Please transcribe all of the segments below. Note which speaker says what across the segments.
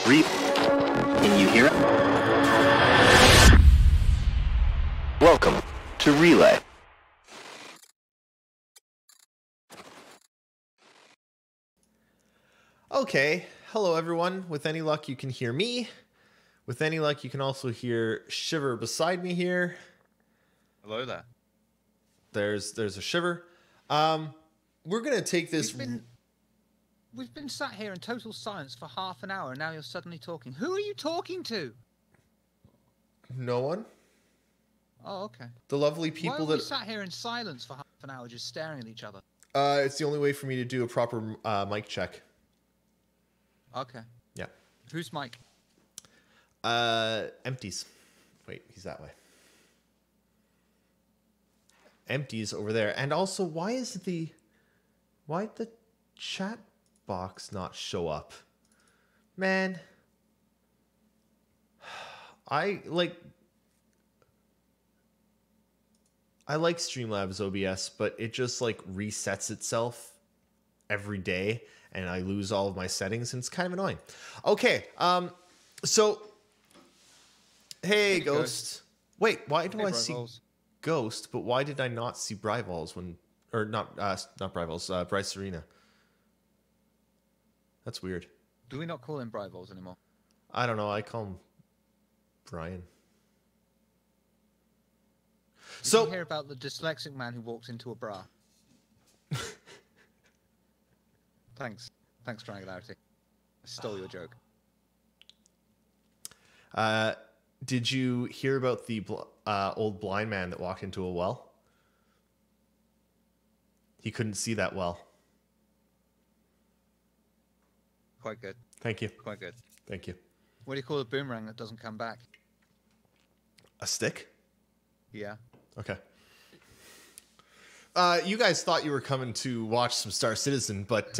Speaker 1: Can you hear it? Welcome to Relay.
Speaker 2: Okay, hello everyone. With any luck, you can hear me. With any luck, you can also hear Shiver beside me here.
Speaker 3: Hello there.
Speaker 2: There's a Shiver. We're gonna take this.
Speaker 3: We've been sat here in total silence for half an hour, and now you're suddenly talking. Who are you talking to?
Speaker 2: No one.
Speaker 3: Oh, okay.
Speaker 2: The lovely people
Speaker 3: Why are we
Speaker 2: that
Speaker 3: sat here in silence for half an hour, just staring at each other?
Speaker 2: It's the only way for me to do a proper mic check.
Speaker 3: Okay.
Speaker 2: Yeah.
Speaker 3: Who's Mike?
Speaker 2: Empties. Wait, he's that way. Empties over there. And also, why'd the chat box not show up? Man. I like Streamlabs OBS, but it just like resets itself every day and I lose all of my settings and it's kind of annoying. Okay, so hey Ghost. Wait, why do I see Ghost, but why did I not see Brivols not Brivols, Bryce Arena? That's weird.
Speaker 3: Do we not call him Brivols anymore?
Speaker 2: I don't know, I call him Brian.
Speaker 3: Did you hear about the dyslexic man who walked into a bra? Thanks, Triangularity. I stole your joke.
Speaker 2: Did you hear about the old blind man that walked into a well? He couldn't see that well.
Speaker 3: Quite good.
Speaker 2: Thank you.
Speaker 3: Quite good.
Speaker 2: Thank you.
Speaker 3: What do you call a boomerang that doesn't come back?
Speaker 2: A stick?
Speaker 3: Yeah.
Speaker 2: Okay. You guys thought you were coming to watch some Star Citizen, but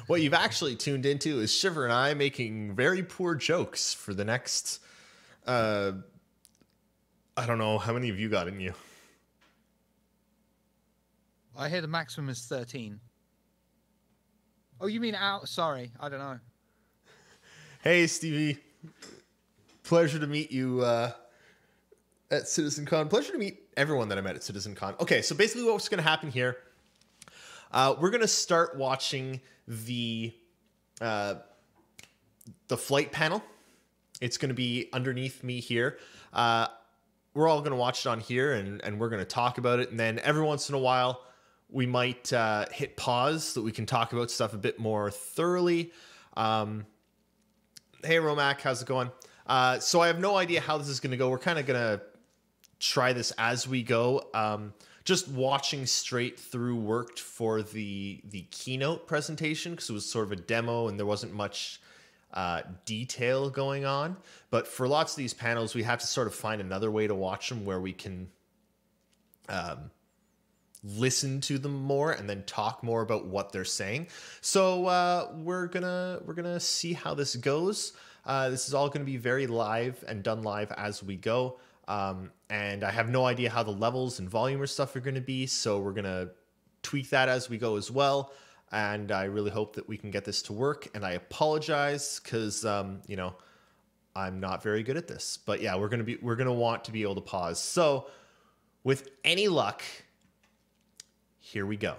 Speaker 2: what you've actually tuned into is Shiver and I making very poor jokes for the next... I don't know. How many of you got in you?
Speaker 3: I hear the maximum is 13. Oh, you mean out? Sorry, I don't know.
Speaker 2: Hey, Stevie. Pleasure to meet you at CitizenCon. Pleasure to meet everyone that I met at CitizenCon. Okay, so basically what's going to happen here, we're going to start watching the flight panel. It's going to be underneath me here. We're all going to watch it on here, and we're going to talk about it. And then every once in a while, we might hit pause so that we can talk about stuff a bit more thoroughly. Hey, Romac, how's it going? So I have no idea how this is going to go. We're kind of going to try this as we go. Just watching straight through worked for the keynote presentation because it was sort of a demo and there wasn't much detail going on. But for lots of these panels, we have to sort of find another way to watch them where we can listen to them more and then talk more about what they're saying. So we're gonna see how this goes. This is all going to be very live and done live as we go. And I have no idea how the levels and volume or stuff are going to be, so we're going to tweak that as we go as well. And I really hope that we can get this to work. And I apologize because, you know, I'm not very good at this. But yeah, we're going to want to be able to pause. So with any luck, here we go.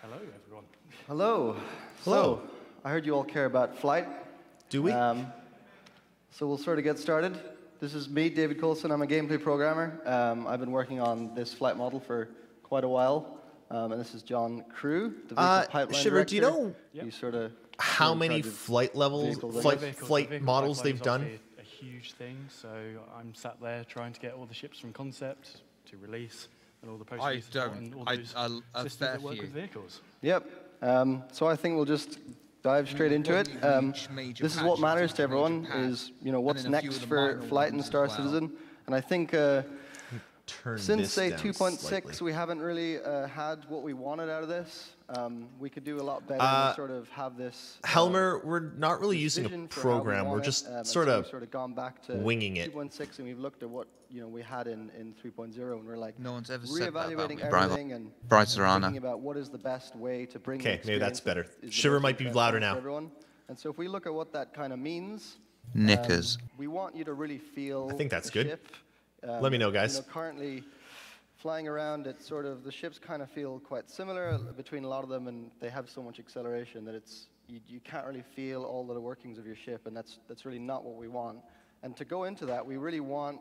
Speaker 4: Hello, everyone.
Speaker 5: Hello.
Speaker 2: Hello.
Speaker 5: So, I heard you all care about flight.
Speaker 2: Do we?
Speaker 5: So we'll sort of get started. This is me, David Coulson. I'm a gameplay programmer. I've been working on this flight model for quite a while. And this is John Crew, the vehicle pipeline
Speaker 2: Shiver,
Speaker 5: director.
Speaker 2: do you know
Speaker 5: You sort of
Speaker 2: how many flight levels, flight models they've done?
Speaker 4: A huge thing. So I'm sat there trying to get all the ships from concept to release and all the post-release support and all those systems that work with vehicles.
Speaker 5: Yep. So I think we'll just dive straight into it. This is what matters to everyone, is, you know, what's next for flight in Star Citizen. And I think
Speaker 2: turn
Speaker 5: Since,
Speaker 2: this
Speaker 5: say,
Speaker 2: down
Speaker 5: 2.6,
Speaker 2: slightly.
Speaker 5: we haven't really had what we wanted out of this. We could do a lot better and sort of have this...
Speaker 2: Helmer, we're not really using a
Speaker 5: vision for how we
Speaker 2: program.
Speaker 5: want
Speaker 2: We're
Speaker 5: it,
Speaker 2: just
Speaker 5: and
Speaker 2: sort
Speaker 5: so
Speaker 2: of
Speaker 5: we've sort of gone back to
Speaker 2: winging it.
Speaker 5: 2.6, and we've looked at what we had in 3.0, and we're like
Speaker 3: No one's ever said that about me,
Speaker 5: reevaluating everything and thinking about what is the best way to bring the
Speaker 2: Okay, maybe that's
Speaker 5: experience
Speaker 2: better.
Speaker 5: that is the
Speaker 2: Shiver
Speaker 5: most
Speaker 2: might be
Speaker 5: interesting
Speaker 2: louder
Speaker 5: for
Speaker 2: now.
Speaker 5: everyone. And so if we look at what that kind of means,
Speaker 6: Knickers.
Speaker 5: we want you to really feel
Speaker 2: I think that's
Speaker 5: the
Speaker 2: good.
Speaker 5: ship.
Speaker 2: Let me know, guys.
Speaker 5: Currently, flying around, it's sort of the ships kind of feel quite similar between a lot of them, and they have so much acceleration that you can't really feel all of the workings of your ship, and that's really not what we want. And to go into that, we really want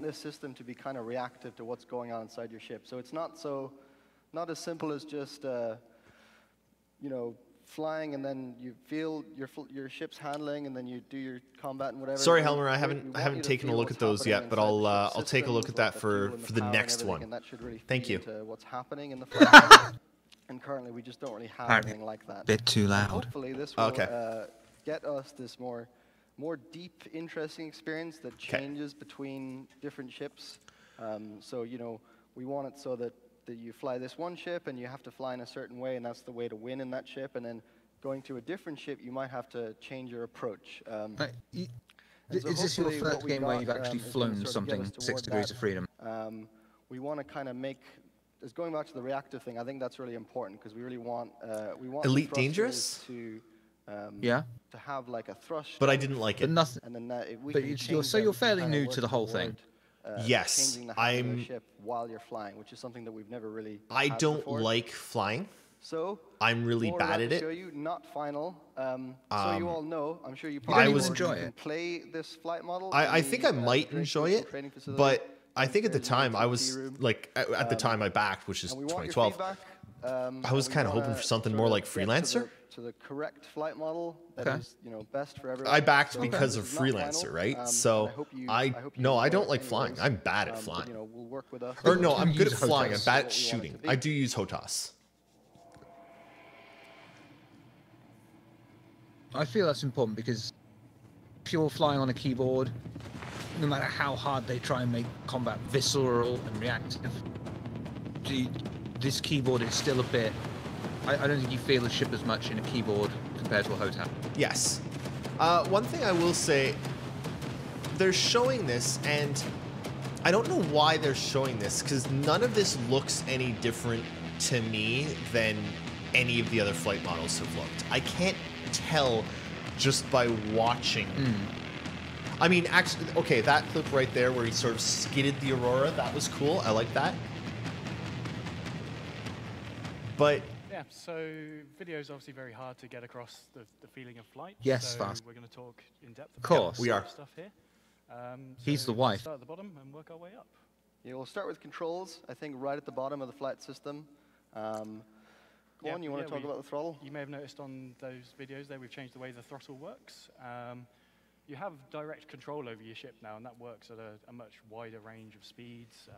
Speaker 5: this system to be kind of reactive to what's going on inside your ship. So it's not as simple as just flying and then you feel your ship's handling and then you do your combat and whatever.
Speaker 2: Sorry, Helmer, I haven't taken a look at those yet, but I'll take a look at that for the next one.
Speaker 5: And that should really
Speaker 2: Thank you.
Speaker 5: into what's happening in the flight. And currently we just don't really have anything like that.
Speaker 6: Bit too loud.
Speaker 5: Hopefully this will get us this more deep, interesting experience that changes between different ships. So we want it so that you fly this one ship and you have to fly in a certain way, and that's the way to win in that ship. And then going to a different ship, you might have to change your approach.
Speaker 3: Is this your first game where you've actually flown something 6 degrees of freedom?
Speaker 5: We want to kind of make, as going back to the reactive thing, I think that's really important because we really want
Speaker 2: Elite Dangerous
Speaker 5: to have like a thrust.
Speaker 2: But I didn't like it.
Speaker 3: But nothing.
Speaker 5: And then if we
Speaker 3: But
Speaker 5: can
Speaker 3: you're
Speaker 5: change that,
Speaker 3: fairly
Speaker 5: we can
Speaker 3: new
Speaker 5: kinda
Speaker 3: to the
Speaker 5: work
Speaker 3: whole thing.
Speaker 5: toward,
Speaker 2: Yes,
Speaker 5: changing the handling of the ship while you're flying, which is something that we've never really.
Speaker 2: I
Speaker 5: had
Speaker 2: don't
Speaker 5: before.
Speaker 2: like flying.
Speaker 5: So
Speaker 2: I'm really
Speaker 5: more of
Speaker 2: bad
Speaker 5: that
Speaker 2: at
Speaker 5: to
Speaker 2: it.
Speaker 5: show you, not final. So you all know, I'm sure you
Speaker 3: don't
Speaker 5: probably
Speaker 3: even enjoy
Speaker 5: can
Speaker 3: it.
Speaker 5: play this flight model.
Speaker 2: I
Speaker 5: in
Speaker 2: think
Speaker 5: the,
Speaker 2: I might
Speaker 5: Drake
Speaker 2: enjoy
Speaker 5: Mutual
Speaker 2: it,
Speaker 5: training facility
Speaker 2: but I think at the
Speaker 5: downstairs in
Speaker 2: time I
Speaker 5: the
Speaker 2: was
Speaker 5: room.
Speaker 2: like at the time I backed, which is
Speaker 5: And we want your
Speaker 2: 2012.
Speaker 5: feedback.
Speaker 2: I was
Speaker 5: and we
Speaker 2: kind of hoping
Speaker 5: wanna
Speaker 2: for something
Speaker 5: sort
Speaker 2: more
Speaker 5: of
Speaker 2: like
Speaker 5: get to
Speaker 2: freelancer.
Speaker 5: to the correct flight model that
Speaker 3: Okay.
Speaker 5: is, best for everyone.
Speaker 2: I backed
Speaker 5: So
Speaker 2: because
Speaker 5: this
Speaker 2: of
Speaker 5: is not
Speaker 2: freelancer,
Speaker 5: final,
Speaker 2: right?
Speaker 5: and
Speaker 2: So
Speaker 5: I hope you
Speaker 2: I
Speaker 5: enjoy
Speaker 2: don't
Speaker 5: it
Speaker 2: like flying.
Speaker 5: anyways.
Speaker 2: I'm bad at
Speaker 5: But,
Speaker 2: flying.
Speaker 5: we'll work with us.
Speaker 2: Or no, I'm good at
Speaker 3: use
Speaker 2: flying. I'm
Speaker 3: HOTAS.
Speaker 2: bad at
Speaker 5: What we want it
Speaker 2: shooting.
Speaker 5: to be.
Speaker 2: I do use HOTAS.
Speaker 3: I feel that's important because if you're flying on a keyboard, no matter how hard they try and make combat visceral and reactive, this keyboard is still a bit... I don't think you feel the ship as much in a keyboard compared to a HOTAS.
Speaker 2: Yes. One thing I will say, they're showing this, and I don't know why they're showing this, because none of this looks any different to me than any of the other flight models have looked. I can't tell just by watching. I mean, actually, okay, that clip right there where he sort of skidded the Aurora, that was cool. I like that. But
Speaker 4: Yeah, so video is obviously very hard to get across the feeling of flight.
Speaker 3: Yes,
Speaker 4: so
Speaker 3: fast.
Speaker 4: we're going to talk in depth.
Speaker 3: Of course.
Speaker 2: we are.
Speaker 4: Stuff here.
Speaker 3: He's
Speaker 4: So
Speaker 3: the wife.
Speaker 4: Start at the bottom and work our way up.
Speaker 5: Yeah, we'll start with controls. I think right at the bottom of the flight system. Go on, you want to talk about the throttle?
Speaker 4: You may have noticed on those videos there, we've changed the way the throttle works. You have direct control over your ship now, and that works at a much wider range of speeds.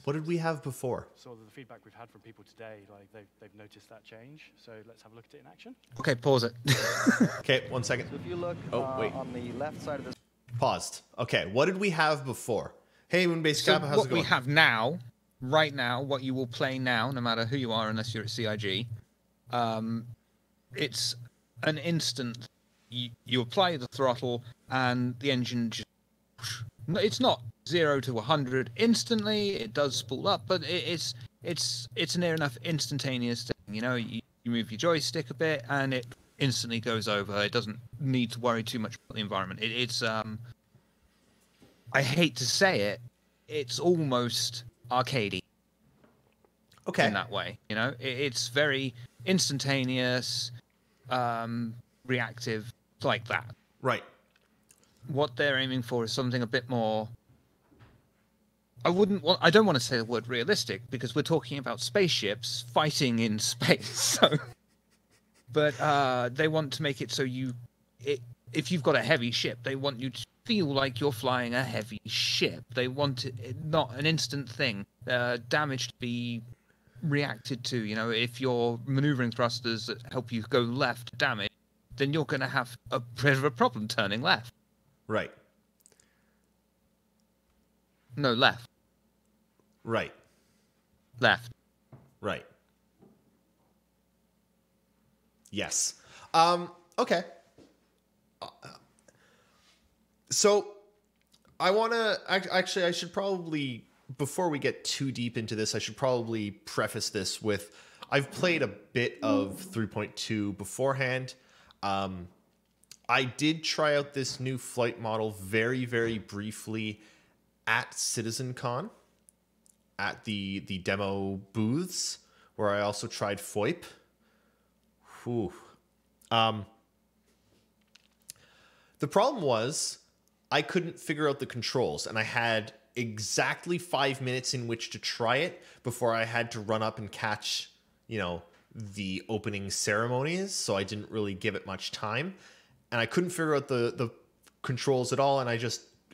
Speaker 2: what did we have before?
Speaker 4: Sort of the feedback we've had from people today, like they've noticed that change. So let's have a look at it in action.
Speaker 3: Okay, pause it.
Speaker 2: Okay, 1 second.
Speaker 5: So if you look
Speaker 2: wait.
Speaker 5: on the left side of this,
Speaker 2: Paused. Okay, what did we have before? Hey, Moonbase
Speaker 3: So
Speaker 2: Kappa, how's
Speaker 3: what
Speaker 2: it going?
Speaker 3: we have now, right now, what you will play now, no matter who you are, unless you're at CIG, it's an instant. You apply the throttle, and the engine just... It's not 0 to 100 instantly. It does spool up, but it's near enough instantaneous thing. You move your joystick a bit, and it instantly goes over. It doesn't need to worry too much about the environment. It's I hate to say it, it's almost arcadey.
Speaker 2: Okay.
Speaker 3: In that way, it's very instantaneous, reactive, like that.
Speaker 2: Right.
Speaker 3: What they're aiming for is something a bit more. I don't want to say the word realistic because we're talking about spaceships fighting in space. But they want to make it so if you've got a heavy ship, they want you to feel like you're flying a heavy ship. They want it not an instant thing. Damage to be reacted to. If you're maneuvering thrusters that help you go left, damage, then you're going to have a bit of a problem turning left.
Speaker 2: Right.
Speaker 3: No, left.
Speaker 2: Right.
Speaker 3: Left.
Speaker 2: Right. Yes. Okay. So I want to actually, I should probably, before we get too deep into this, I should probably preface this with I've played a bit of 3.2 beforehand. I did try out this new flight model very, very briefly at CitizenCon, at the demo booths, where I also tried FOIP. Whew. The problem was I couldn't figure out the controls, and I had exactly 5 minutes in which to try it before I had to run up and catch, the opening ceremonies, so I didn't really give it much time. And I couldn't figure out the controls at all, and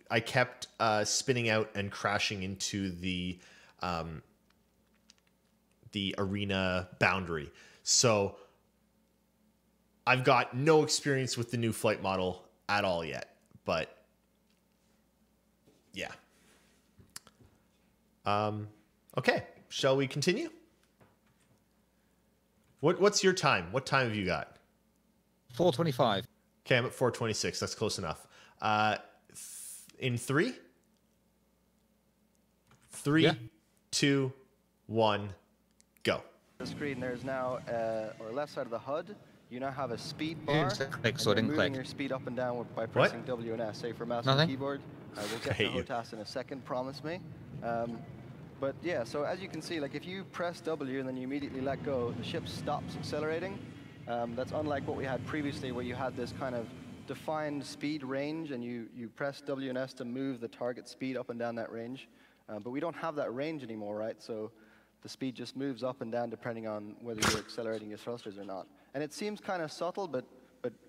Speaker 2: I kept spinning out and crashing into the arena boundary. So I've got no experience with the new flight model at all yet, but yeah. Okay, shall we continue? What's your time? What time have you got?
Speaker 3: 4:25.
Speaker 2: Okay, I'm at 4:26. That's close enough. In three,
Speaker 3: Yeah.
Speaker 2: 2, 1, go.
Speaker 5: The screen, there's now, or left side of the HUD, you now have a speed
Speaker 3: You
Speaker 5: bar.
Speaker 3: didn't say click,
Speaker 5: and
Speaker 3: so I
Speaker 5: you're
Speaker 3: didn't
Speaker 5: moving
Speaker 3: click.
Speaker 5: your speed up and down by pressing W and S. Say for mouse and
Speaker 3: Nothing.
Speaker 5: keyboard. We'll get to
Speaker 2: hate you.
Speaker 5: HOTAS in a second, promise me. But yeah, so as you can see, like if you press W and then you immediately let go, the ship stops accelerating. That's unlike what we had previously, where you had this kind of defined speed range, and you press W and S to move the target speed up and down that range. But we don't have that range anymore, right? So the speed just moves up and down depending on whether you're accelerating your thrusters or not. And it seems kind of subtle, but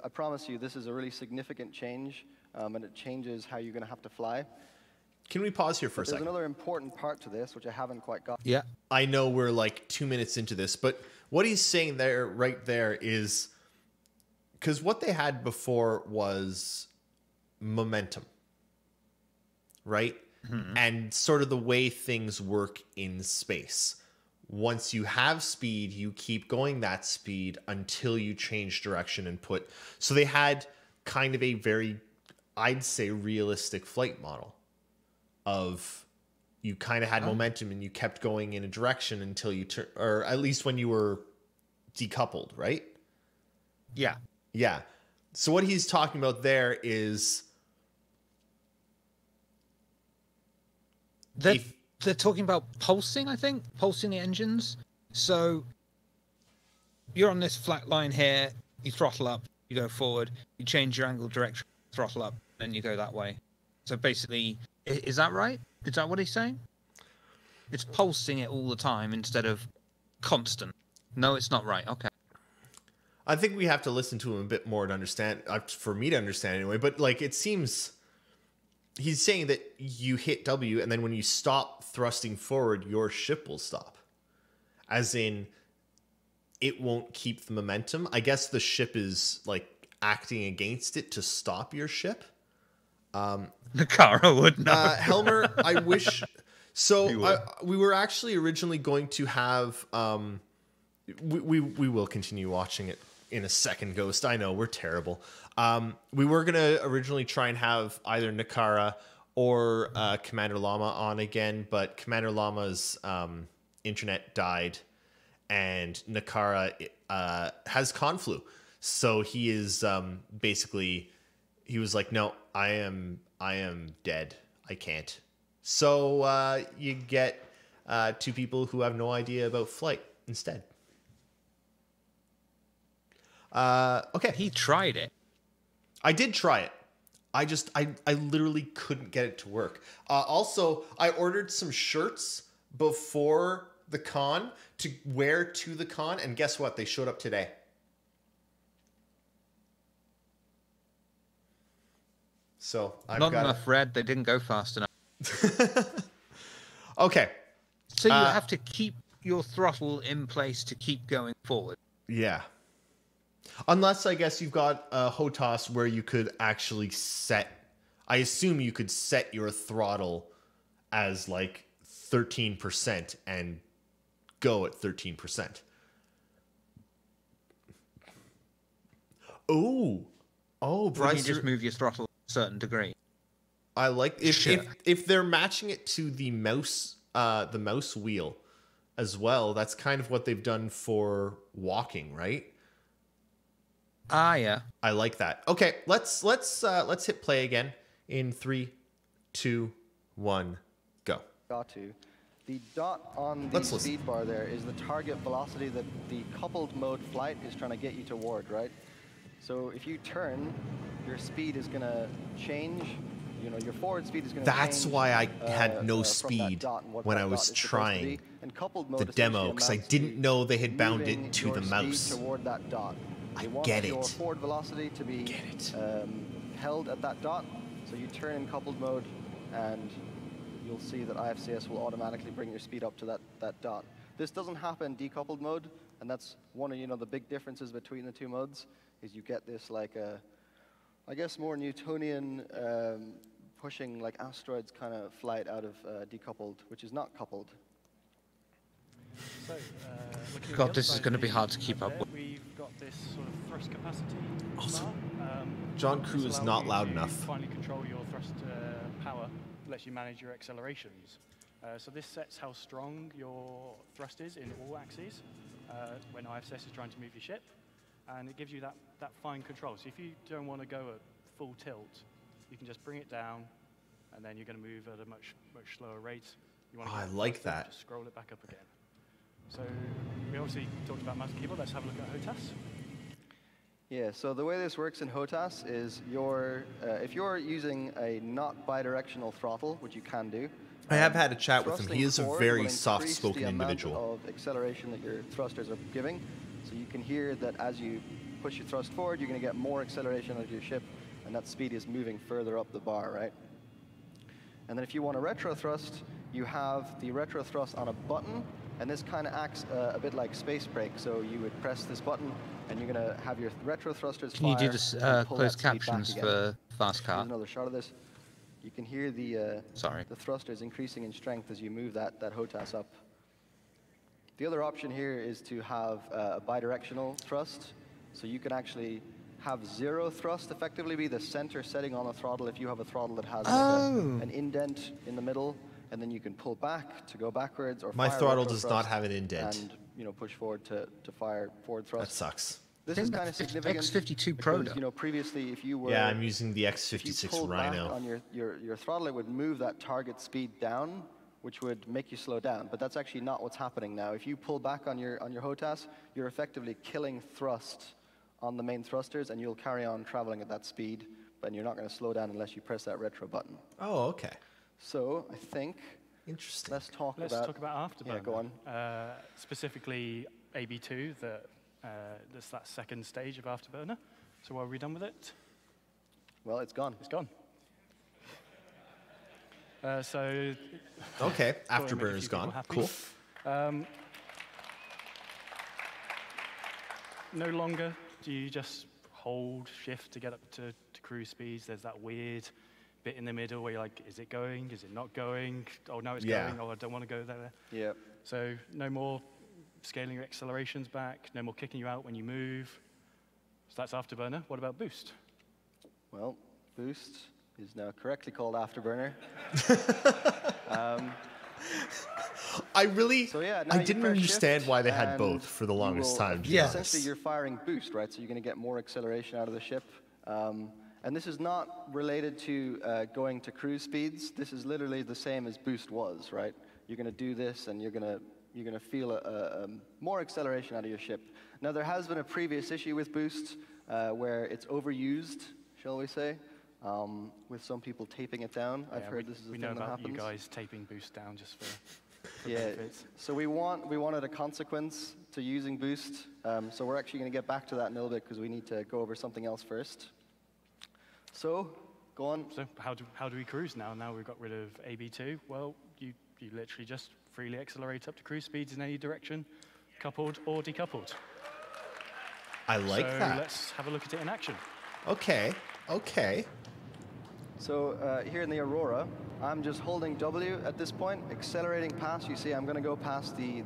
Speaker 5: I promise you, this is a really significant change, and it changes how you're going to have to fly.
Speaker 2: Can we pause here for a
Speaker 5: There's
Speaker 2: second?
Speaker 5: another important part to this, which I haven't quite got.
Speaker 3: Yeah.
Speaker 2: I know we're like 2 minutes into this, but what he's saying there, right there, is because what they had before was momentum, right?
Speaker 3: Mm-hmm.
Speaker 2: And sort of the way things work in space. Once you have speed, you keep going that speed until you change direction and put. So they had kind of a very, I'd say, realistic flight model of you kind of had momentum and you kept going in a direction until you turn, or at least when you were decoupled, right?
Speaker 3: Yeah.
Speaker 2: Yeah. So what he's talking about there is
Speaker 3: They're talking about pulsing, I think, pulsing the engines. So you're on this flat line here, you throttle up, you go forward, you change your angle direction, throttle up, then you go that way. So basically, is that right? Is that what he's saying? It's pulsing it all the time instead of constant. No, it's not right. Okay.
Speaker 2: I think we have to listen to him a bit more to understand, for me to understand anyway. But like, it seems he's saying that you hit W, and then when you stop thrusting forward, your ship will stop. As in, it won't keep the momentum. I guess the ship is like acting against it to stop your ship.
Speaker 3: Nakara would know.
Speaker 2: Helmer, I wish. So
Speaker 3: You would.
Speaker 2: we were actually originally going to have. We will continue watching it in a second, Ghost. I know we're terrible. We were gonna originally try and have either Nakara or Commander Llama on again, but Commander Llama's internet died, and Nakara has conflu. So he is basically, he was like, no, I am dead. I can't. So you get two people who have no idea about flight instead. Okay.
Speaker 3: He tried it.
Speaker 2: I did try it. I literally couldn't get it to work. Also, I ordered some shirts before the con to wear to the con, and guess what? They showed up today. So I've
Speaker 3: Not
Speaker 2: got
Speaker 3: enough red. They didn't go fast enough.
Speaker 2: Okay.
Speaker 3: So you have to keep your throttle in place to keep going forward.
Speaker 2: Yeah. Unless, I guess, you've got HOTAS where you could actually set... I assume you could set your throttle as like 13% and go at 13%. Oh,
Speaker 3: Or
Speaker 2: Bryce,
Speaker 3: you just move your throttle a certain degree.
Speaker 2: I like
Speaker 3: Sure.
Speaker 2: if they're matching it to the mouse wheel as well. That's kind of what they've done for walking, right?
Speaker 3: Ah, yeah.
Speaker 2: I like that. Okay, let's hit play again in 3, 2, 1, go.
Speaker 5: Got to. The dot on the
Speaker 2: Let's listen.
Speaker 5: speed bar there is the target velocity that the coupled mode flight is trying to get you toward, right? So if you turn, your speed is going to change. You know, your forward speed is going to change.
Speaker 2: That's why I had no
Speaker 5: from that
Speaker 2: speed
Speaker 5: dot and what
Speaker 2: when
Speaker 5: that
Speaker 2: I
Speaker 5: dot
Speaker 2: was
Speaker 5: is supposed to
Speaker 2: trying
Speaker 5: be. And coupled mode
Speaker 2: the demo,
Speaker 5: essentially
Speaker 2: 'cause I
Speaker 5: amounts
Speaker 2: didn't
Speaker 5: to
Speaker 2: know they had bound it
Speaker 5: moving
Speaker 2: to
Speaker 5: your
Speaker 2: the
Speaker 5: speed
Speaker 2: mouse.
Speaker 5: toward that dot.
Speaker 2: I
Speaker 5: You want
Speaker 2: get
Speaker 5: your
Speaker 2: it.
Speaker 5: forward velocity to be held at that dot. So you turn in coupled mode, and you'll see that IFCS will automatically bring your speed up to that dot. This doesn't happen in decoupled mode, and that's one of the big differences between the two modes. Is you get this like I guess more Newtonian pushing like asteroids kind of flight out of decoupled, which is not coupled.
Speaker 4: So, looking at
Speaker 3: God,
Speaker 4: the
Speaker 3: this
Speaker 4: other
Speaker 3: is gonna
Speaker 4: side
Speaker 3: be
Speaker 4: of
Speaker 3: hard
Speaker 4: the
Speaker 3: to keep
Speaker 4: tab
Speaker 3: up
Speaker 4: there,
Speaker 3: with.
Speaker 4: We've got this sort of thrust capacity
Speaker 2: Also,
Speaker 4: bar.
Speaker 2: John
Speaker 4: This
Speaker 2: Crew is
Speaker 4: allows
Speaker 2: not
Speaker 4: you
Speaker 2: loud
Speaker 4: to
Speaker 2: enough.
Speaker 4: Finally control your thrust power. Lets you manage your accelerations. So this sets how strong your thrust is in all axes when IFCS is trying to move your ship, and it gives you that fine control. So if you don't want to go at full tilt, you can just bring it down, and then you're going to move at a much slower rate. You want to
Speaker 2: I like that.
Speaker 4: Just scroll it back up again. So we obviously talked about mouse and keyboard. Let's have a look at HOTAS.
Speaker 5: Yeah, so the way this works in HOTAS is if you're using a not bidirectional throttle, which you can do.
Speaker 2: I have had a chat with him.
Speaker 5: thrusting
Speaker 2: He is a
Speaker 5: forward
Speaker 2: very
Speaker 5: will
Speaker 2: soft-spoken
Speaker 5: increase the amount
Speaker 2: individual.
Speaker 5: of acceleration that your thrusters are giving. So you can hear that as you push your thrust forward, you're going to get more acceleration out of your ship, and that speed is moving further up the bar, right? And then if you want a retro thrust, you have the retro thrust on a button, and this kind of acts a bit like space brake. So you would press this button, and you're going to have your retro thrusters
Speaker 3: Can you do
Speaker 5: fire
Speaker 3: this
Speaker 5: and pull
Speaker 3: closed
Speaker 5: that speed back
Speaker 3: captions
Speaker 5: again.
Speaker 3: for fast car?
Speaker 5: Here's another shot of this. You can hear the thrusters increasing in strength as you move that HOTAS up. The other option here is to have a bidirectional thrust. So you can actually have zero thrust effectively be the center setting on a throttle if you have a throttle that has like an indent in the middle, and then you can pull back to go backwards, or
Speaker 2: My
Speaker 5: fire
Speaker 2: throttle
Speaker 5: retro
Speaker 2: does
Speaker 5: thrust
Speaker 2: not have an indent.
Speaker 5: and push forward to fire forward thrust.
Speaker 2: That sucks.
Speaker 5: This
Speaker 3: I
Speaker 5: is
Speaker 3: think
Speaker 5: kind of
Speaker 3: that's
Speaker 5: significant
Speaker 3: X52 Pro
Speaker 5: because, previously if you were
Speaker 2: Yeah, I'm using the
Speaker 5: if you
Speaker 2: X56
Speaker 5: pulled back
Speaker 2: Rhino.
Speaker 5: on your throttle, it would move that target speed down, which would make you slow down. But that's actually not what's happening now. If you pull back on your HOTAS, you're effectively killing thrust on the main thrusters, and you'll carry on traveling at that speed, but you're not going to slow down unless you press that retro button.
Speaker 2: Oh, okay.
Speaker 5: So I think
Speaker 2: Interesting.
Speaker 5: let's talk
Speaker 4: Let's
Speaker 5: about
Speaker 4: talk about Afterburner.
Speaker 5: Yeah, go on.
Speaker 4: Specifically AB2, that's that second stage of Afterburner. So what are we done with it?
Speaker 5: Well, it's gone.
Speaker 4: It's gone. So
Speaker 2: Okay,
Speaker 4: thought it'd make a
Speaker 2: Afterburner's
Speaker 4: few people
Speaker 2: gone.
Speaker 4: happy.
Speaker 2: Cool.
Speaker 4: No longer do you just hold shift to get up to cruise speeds. There's that weird bit in the middle where you're like, is it going? Is it not going? Oh, no, it's
Speaker 2: Yeah.
Speaker 4: going. Oh, I don't want to go there.
Speaker 5: Yeah.
Speaker 4: So no more scaling your accelerations back. No more kicking you out when you move. So that's Afterburner. What about Boost?
Speaker 5: Well, Boost is now correctly called Afterburner. So yeah, now
Speaker 2: I
Speaker 5: you
Speaker 2: didn't
Speaker 5: press
Speaker 2: understand
Speaker 5: shift
Speaker 2: why they had
Speaker 5: and
Speaker 2: both for the
Speaker 5: you
Speaker 2: longest
Speaker 5: will-
Speaker 2: time. to be
Speaker 3: Yeah.
Speaker 2: honest.
Speaker 5: Essentially, you're firing boost, right? So you're going to get more acceleration out of the ship. And this is not related to going to cruise speeds. This is literally the same as boost was, right? You're going to do this, and you're going to feel a more acceleration out of your ship. Now, there has been a previous issue with boost where it's overused, shall we say, with some people taping it down. I've heard this is a
Speaker 4: we
Speaker 5: thing
Speaker 4: know
Speaker 5: that
Speaker 4: about
Speaker 5: happens.
Speaker 4: you guys taping Boost down just for
Speaker 5: Yeah,
Speaker 4: benefits.
Speaker 5: so we wanted a consequence to using boost. So we're actually going to get back to that in a little bit because we need to go over something else first. So, go on.
Speaker 4: So how do we cruise now? Now we've got rid of AB2. Well, you literally just freely accelerate up to cruise speeds in any direction, coupled or decoupled.
Speaker 2: I like
Speaker 4: so
Speaker 2: that.
Speaker 4: let's have a look at it in action.
Speaker 2: Okay.
Speaker 5: So here in the Aurora, I'm just holding W at this point, accelerating past. You see, I'm going to go past the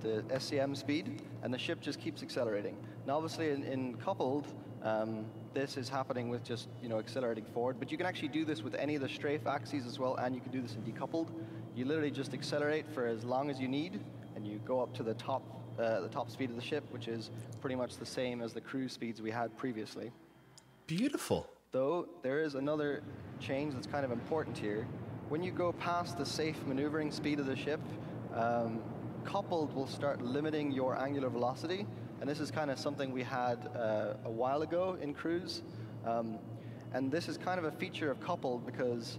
Speaker 5: SCM speed, and the ship just keeps accelerating. Now, obviously, in coupled, this is happening with just accelerating forward. But you can actually do this with any of the strafe axes as well, and you can do this in decoupled. You literally just accelerate for as long as you need, and you go up to the top speed of the ship, which is pretty much the same as the cruise speeds we had previously.
Speaker 2: Beautiful.
Speaker 5: Though there is another change that's kind of important here. When you go past the safe maneuvering speed of the ship, coupled will start limiting your angular velocity, and this is kind of something we had a while ago in cruise. And this is kind of a feature of coupled because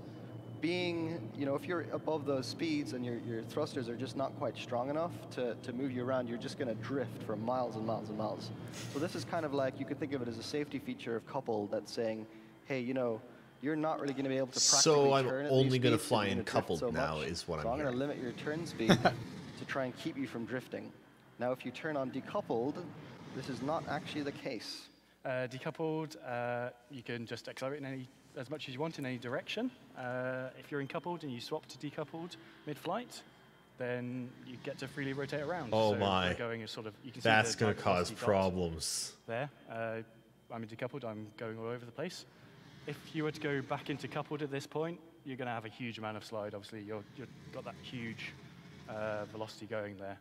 Speaker 5: if you're above those speeds and your thrusters are just not quite strong enough to move you around, you're just going to drift for miles and miles and miles. So this is kind of like, you could think of it as a safety feature of coupled that's saying, hey, you're not really going to be able to practically turn
Speaker 2: So
Speaker 5: at
Speaker 2: I'm
Speaker 5: these
Speaker 2: only going to
Speaker 5: speeds,
Speaker 2: fly
Speaker 5: you're
Speaker 2: in
Speaker 5: gonna drift
Speaker 2: coupled
Speaker 5: so
Speaker 2: now
Speaker 5: much.
Speaker 2: is what
Speaker 5: So
Speaker 2: I'm
Speaker 5: I'm going to
Speaker 2: hearing.
Speaker 5: limit your turn speed to try and keep you from drifting. Now, if you turn on decoupled, this is not actually the case.
Speaker 4: Decoupled, you can just accelerate as much as you want in any direction. If you're in coupled and you swap to decoupled mid-flight, then you get to freely rotate around.
Speaker 2: Oh
Speaker 4: so
Speaker 2: my.
Speaker 4: we're going as sort of, you can see
Speaker 2: That's
Speaker 4: the
Speaker 2: going to cause
Speaker 4: velocity dots
Speaker 2: problems.
Speaker 4: there. I'm in decoupled, I'm going all over the place. If you were to go back into coupled at this point, you're going to have a huge amount of slide. Obviously, you've got that huge velocity going there.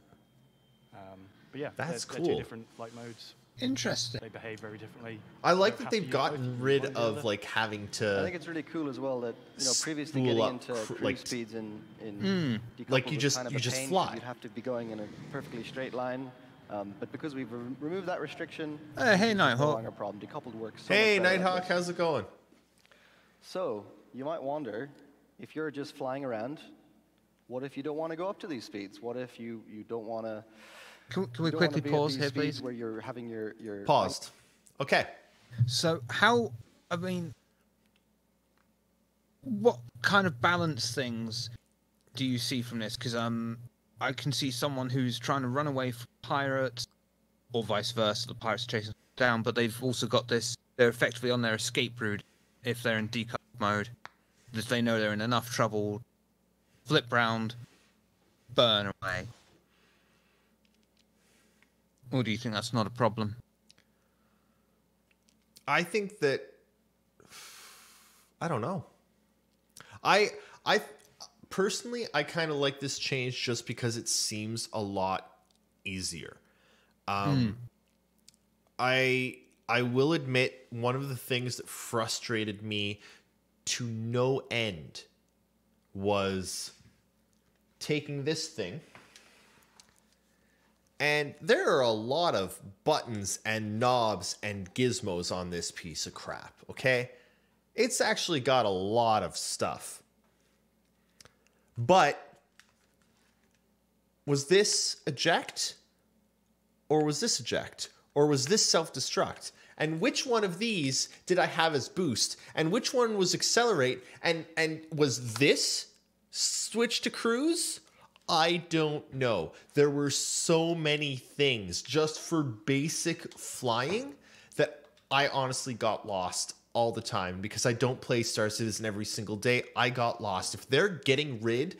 Speaker 4: But yeah,
Speaker 2: That's
Speaker 4: they're
Speaker 2: cool.
Speaker 4: two different flight modes.
Speaker 3: Interesting.
Speaker 4: They behave very differently.
Speaker 2: I
Speaker 4: You
Speaker 2: like
Speaker 4: don't
Speaker 2: that
Speaker 4: have
Speaker 2: they've
Speaker 4: to use both,
Speaker 2: gotten
Speaker 4: you can
Speaker 2: rid
Speaker 4: use one or the
Speaker 2: of
Speaker 4: other.
Speaker 2: like having
Speaker 5: I
Speaker 2: to
Speaker 5: think it's really cool as well that previously
Speaker 2: spool
Speaker 5: getting
Speaker 2: up
Speaker 5: into cruise
Speaker 2: like
Speaker 5: speeds in decoupled
Speaker 2: Like you
Speaker 5: was
Speaker 2: just-
Speaker 5: kind of
Speaker 2: you
Speaker 5: a
Speaker 2: just
Speaker 5: pain, 'cause
Speaker 2: fly.
Speaker 5: You'd have to be going in a perfectly straight line. But because we've removed that restriction,
Speaker 3: Hey,
Speaker 5: it's no
Speaker 3: Nighthawk.
Speaker 5: longer a problem. Decoupled works. So
Speaker 2: hey,
Speaker 5: much better like
Speaker 2: Nighthawk,
Speaker 5: this.
Speaker 2: how's it going?
Speaker 5: So you might wonder, if you're just flying around, what if you don't want to go up to these speeds? What if you don't want to?
Speaker 3: Can we
Speaker 5: you don't wanna
Speaker 3: quickly
Speaker 5: be at
Speaker 3: pause
Speaker 5: these
Speaker 3: here,
Speaker 5: speeds
Speaker 3: please?
Speaker 5: Where you're having your
Speaker 2: Paused. Okay.
Speaker 3: So what kind of balance things do you see from this? Because I can see someone who's trying to run away from pirates, or vice versa, the pirates are chasing them down, but they've also got this, they're effectively on their escape route if they're in decoupled mode, because they know they're in enough trouble, flip round, burn away. Or do you think that's not a problem?
Speaker 2: I think that I don't know. I personally I kind of like this change just because it seems a lot easier. I will admit one of the things that frustrated me to no end was taking this thing. And there are a lot of buttons and knobs and gizmos on this piece of crap, okay? It's actually got a lot of stuff. But was this eject? Or was this eject? Or was this self-destruct? And which one of these did I have as boost? And which one was accelerate? And was this switch to cruise? I don't know. There were so many things just for basic flying that I honestly got lost all the time because I don't play Star Citizen every single day. I got lost. If they're getting rid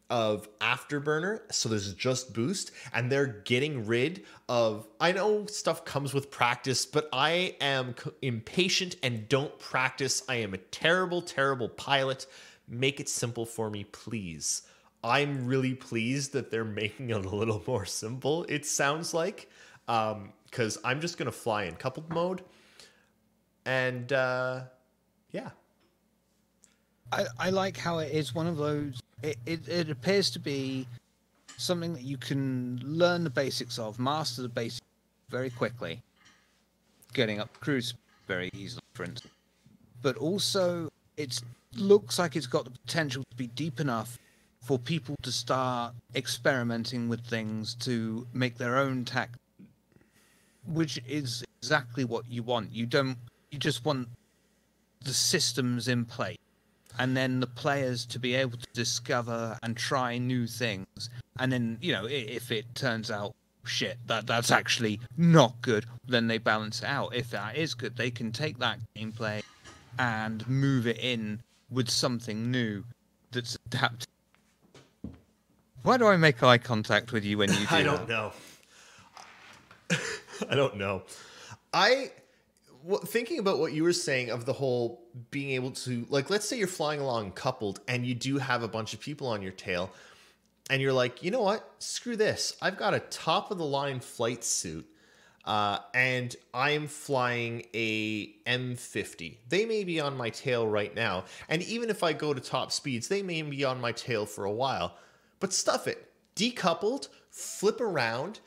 Speaker 2: of Afterburner, so there's just boost, and they're getting rid of, I know stuff comes with practice, but I am impatient and don't practice. I am a terrible, terrible pilot. Make it simple for me, please. I'm really pleased that they're making it a little more simple, it sounds like, because I'm just going to fly in coupled mode. And, yeah.
Speaker 3: I like how it is one of those, it appears to be something that you can learn the basics of, master the basics very quickly, getting up cruise very easily, for instance. But also, it looks like it's got the potential to be deep enough for people to start experimenting with things to make their own tactics, which is exactly what you want. You just want the systems in place, and then the players to be able to discover and try new things. And then, if it turns out, shit, that's actually not good, then they balance it out. If that is good, they can take that gameplay and move it in with something new that's adapted. Why do I make eye contact with you when you do
Speaker 2: I don't know. I don't know. Thinking about what you were saying of the whole being able to, like, let's say you're flying along coupled and you do have a bunch of people on your tail and you're like, you know what? Screw this. I've got a top of the line flight suit and I'm flying a M50. They may be on my tail right now. And even if I go to top speeds, they may be on my tail for a while. But stuff it. Decoupled, flip around,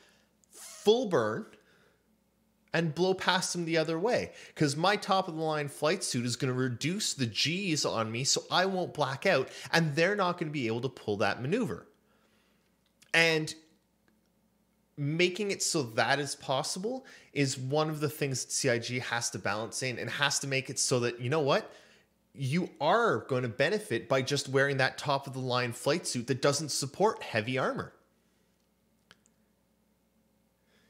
Speaker 2: full burn, and blow past them the other way. Because my top-of-the-line flight suit is going to reduce the G's on me so I won't black out, and they're not going to be able to pull that maneuver. And making it so that is possible is one of the things that CIG has to balance in and has to make it so that, you know what? You are going to benefit by just wearing that top-of-the-line flight suit that doesn't support heavy armor.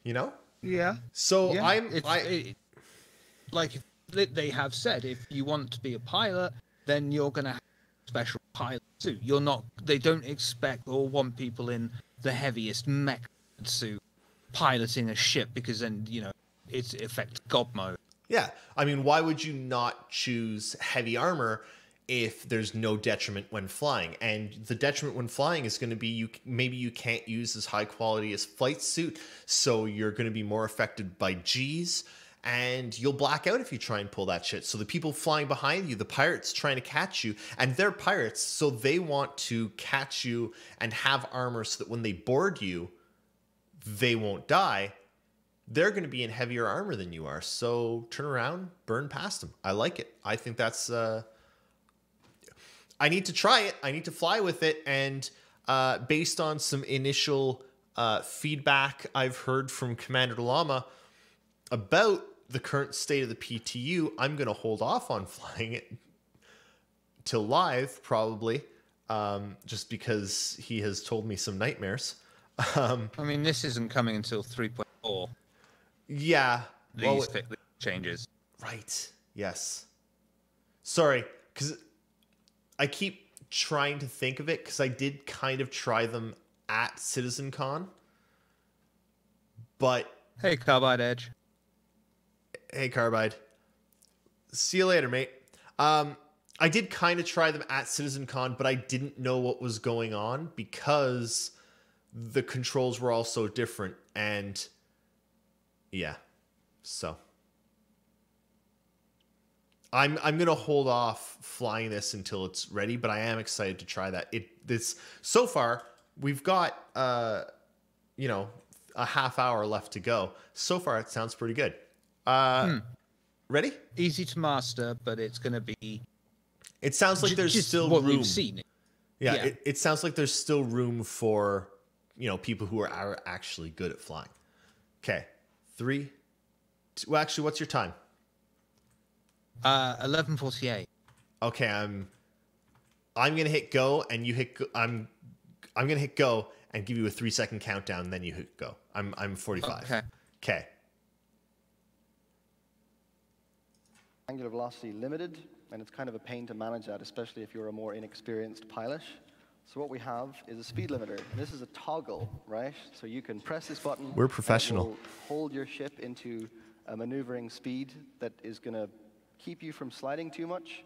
Speaker 2: You know?
Speaker 3: Yeah.
Speaker 2: So
Speaker 3: yeah.
Speaker 2: Like
Speaker 3: they have said, if you want to be a pilot, then you're going to have a special pilot suit. You're not. They don't expect or want people in the heaviest mech suit piloting a ship because then it affects God mode.
Speaker 2: Yeah, I mean, why would you not choose heavy armor if there's no detriment when flying? And the detriment when flying is going to be maybe you can't use as high quality as flight suit, so you're going to be more affected by G's, and you'll black out if you try and pull that shit. So the people flying behind you, the pirates trying to catch you, and they're pirates, so they want to catch you and have armor so that when they board you, they won't die. They're going to be in heavier armor than you are. So turn around, burn past them. I like it. I think that's... I need to try it. I need to fly with it. And based on some initial feedback I've heard from Commander Lama about the current state of the PTU, I'm going to hold off on flying it till live, probably, just because he has told me some nightmares.
Speaker 3: I mean, this isn't coming until 3.4.
Speaker 2: Yeah.
Speaker 3: These changes.
Speaker 2: Right. Yes. Sorry, because I keep trying to think of it, because I did kind of try them at CitizenCon. But...
Speaker 3: Hey, Carbide Edge.
Speaker 2: Hey, Carbide. See you later, mate. I did kind of try them at CitizenCon, but I didn't know what was going on because the controls were all so different. And... yeah, so I'm going to hold off flying this until it's ready, but I am excited to try that. This so far we've got a half hour left to go. So far it sounds pretty good. Ready?
Speaker 3: Easy to master, but it's going to be.
Speaker 2: It sounds like there's
Speaker 3: just
Speaker 2: still
Speaker 3: what
Speaker 2: room.
Speaker 3: We've seen.
Speaker 2: Yeah. It sounds like there's still room for people who are actually good at flying. Okay. 3, 2, well, actually, what's your time?
Speaker 3: 11:48.
Speaker 2: Okay, I'm gonna hit go, and you hit. I'm gonna hit go and give you a 3-second countdown. Then you hit go. I'm 45.
Speaker 3: Okay.
Speaker 2: Okay.
Speaker 5: Angular velocity limited, and it's kind of a pain to manage that, especially if you're a more inexperienced pilot. So what we have is a speed limiter. This is a toggle, right? So you can press this button.
Speaker 2: We're professional.
Speaker 5: And it will hold your ship into a maneuvering speed that is going to keep you from sliding too much.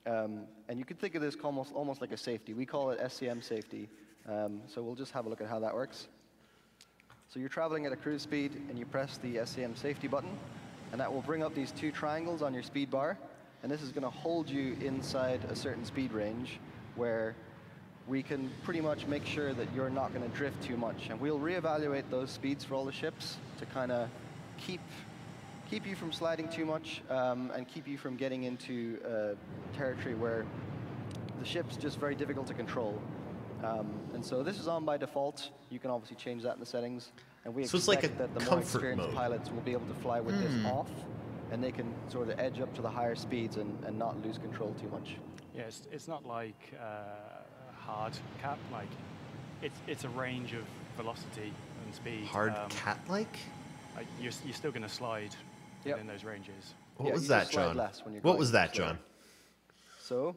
Speaker 5: And you could think of this almost like a safety. We call it SCM safety. So we'll just have a look at how that works. So you're traveling at a cruise speed, and you press the SCM safety button, and that will bring up these 2 triangles on your speed bar. And this is going to hold you inside a certain speed range where we can pretty much make sure that you're not going to drift too much. And we'll reevaluate those speeds for all the ships to kind of keep you from sliding too much and keep you from getting into territory where the ship's just very difficult to control. And so this is on by default. You can obviously change that in the settings. And we
Speaker 2: So it's
Speaker 5: expect
Speaker 2: like a
Speaker 5: that the more
Speaker 2: comfort
Speaker 5: experienced
Speaker 2: mode.
Speaker 5: pilots will be able to fly with this off, and they can sort of edge up to the higher speeds and not lose control too much.
Speaker 4: Yeah, it's not like hard cap. Like it's a range of velocity and speed.
Speaker 2: Hard cat-like?
Speaker 4: Like you're still going to slide
Speaker 5: Yep.
Speaker 4: within those ranges.
Speaker 2: What
Speaker 5: Yeah,
Speaker 2: was
Speaker 5: you
Speaker 2: that,
Speaker 5: just slide
Speaker 2: John?
Speaker 5: less when you're
Speaker 2: What
Speaker 5: going
Speaker 2: was that,
Speaker 5: slow.
Speaker 2: John?
Speaker 5: So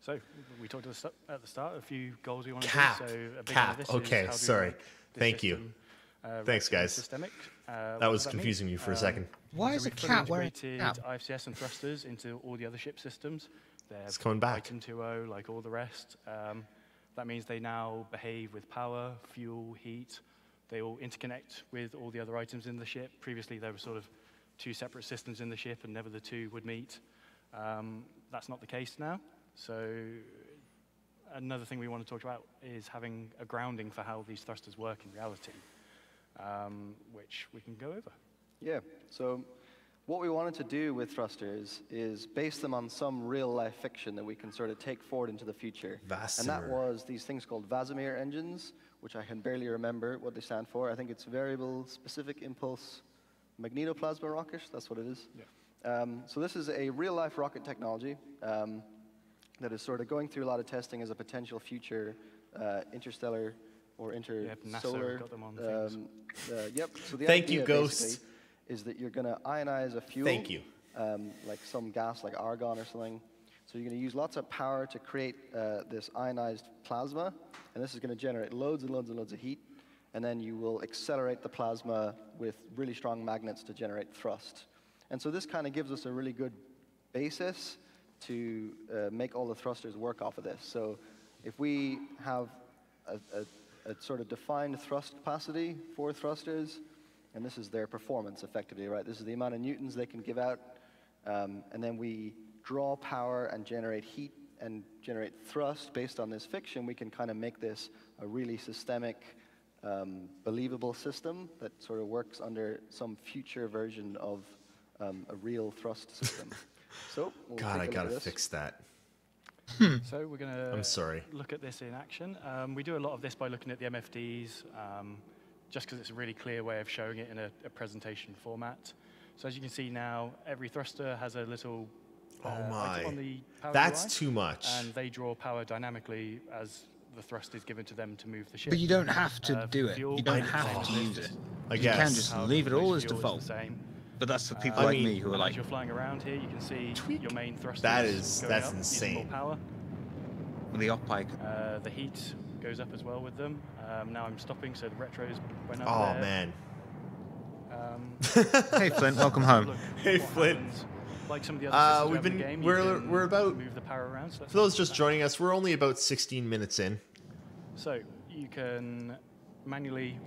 Speaker 4: So we talked at the start a few goals we want to
Speaker 2: Cap.
Speaker 4: do. So a big one
Speaker 2: Cap.
Speaker 4: of this is
Speaker 2: Okay,
Speaker 4: how do we
Speaker 2: sorry.
Speaker 4: make this
Speaker 2: Thank you.
Speaker 4: system,
Speaker 2: Thanks, guys.
Speaker 4: Systemic.
Speaker 2: That
Speaker 4: What
Speaker 2: was
Speaker 4: does mean?
Speaker 2: confusing me for a second.
Speaker 3: Why
Speaker 4: So
Speaker 3: is a
Speaker 4: we've fully
Speaker 3: cat wearing
Speaker 4: integrated
Speaker 3: cap?
Speaker 4: IFCS and thrusters into all the other ship systems. They're
Speaker 2: It's coming back.
Speaker 4: Item 2.0, like all the rest. That means they now behave with power, fuel, heat. They all interconnect with all the other items in the ship. Previously, there were sort of two separate systems in the ship, and never the two would meet. That's not the case now. So another thing we want to talk about is having a grounding for how these thrusters work in reality, which we can go over.
Speaker 5: Yeah, so what we wanted to do with thrusters is base them on some real-life fiction that we can sort of take forward into the future. And that was these things called Vasimir engines, which I can barely remember what they stand for. I think it's Variable Specific Impulse Magnetoplasma Rocket, that's what it is.
Speaker 4: Yeah.
Speaker 5: So this is a real-life rocket technology that is sort of going through a lot of testing as a potential future interstellar or intersolar.
Speaker 4: NASA got them on things.
Speaker 5: Yep. So the
Speaker 2: Thank you,
Speaker 5: idea
Speaker 2: Ghost.
Speaker 5: basically is that you're going to ionize a fuel.
Speaker 2: Thank you.
Speaker 5: Like some gas, like argon or something. So you're going to use lots of power to create this ionized plasma, and this is going to generate loads and loads and loads of heat, and then you will accelerate the plasma with really strong magnets to generate thrust. And so this kind of gives us a really good basis to make all the thrusters work off of this. So if we have a sort of defined thrust capacity for thrusters, and this is their performance effectively, right? This is the amount of newtons they can give out, and then we draw power and generate heat and generate thrust based on this fiction. We can kind of make this a really systemic, believable system that sort of works under some future version of a real thrust system. So we'll
Speaker 2: God, I
Speaker 5: take a look
Speaker 2: gotta
Speaker 5: at this.
Speaker 2: fix that.
Speaker 4: So we're going to
Speaker 2: I'm sorry.
Speaker 4: look at this in action. We do a lot of this by looking at the MFDs, just because it's a really clear way of showing it in a presentation format. So as you can see now, every thruster has a little
Speaker 2: Oh
Speaker 4: item
Speaker 2: my.
Speaker 4: on the power
Speaker 2: That's
Speaker 4: UI,
Speaker 2: too much.
Speaker 4: and they draw power dynamically as the thrust is given to them to move the ship.
Speaker 3: But you don't have to do it.
Speaker 4: fuel,
Speaker 3: You don't
Speaker 4: it's
Speaker 3: have
Speaker 4: the
Speaker 3: to
Speaker 4: same
Speaker 3: use it.
Speaker 2: I
Speaker 3: You
Speaker 2: guess.
Speaker 3: can just
Speaker 4: Power
Speaker 3: leave it
Speaker 4: to
Speaker 3: all
Speaker 4: produce
Speaker 3: as
Speaker 4: fuel is
Speaker 3: default.
Speaker 4: the same.
Speaker 3: But that's for people
Speaker 2: I
Speaker 3: like
Speaker 2: mean,
Speaker 3: me who are
Speaker 4: And
Speaker 3: like,
Speaker 4: as you're flying around here, you can see
Speaker 3: Tweak.
Speaker 4: your main thrusters
Speaker 2: That's
Speaker 4: going up, using
Speaker 2: insane.
Speaker 4: more power.
Speaker 3: the op icon.
Speaker 4: The heat goes up as well with them. Now I'm stopping, so the retros went up
Speaker 2: Oh
Speaker 4: there.
Speaker 2: man.
Speaker 3: Hey Flint, welcome home.
Speaker 4: Look
Speaker 2: Hey,
Speaker 4: what
Speaker 2: Flint.
Speaker 4: happens. Like some of the other systems
Speaker 2: we've
Speaker 4: we have in
Speaker 2: been-
Speaker 4: the game,
Speaker 2: we're-
Speaker 4: you can
Speaker 2: we're about-
Speaker 4: move the power around. So let's
Speaker 2: For those
Speaker 4: have
Speaker 2: just
Speaker 4: that.
Speaker 2: joining us, we're only about 16 minutes in.
Speaker 4: So you can manually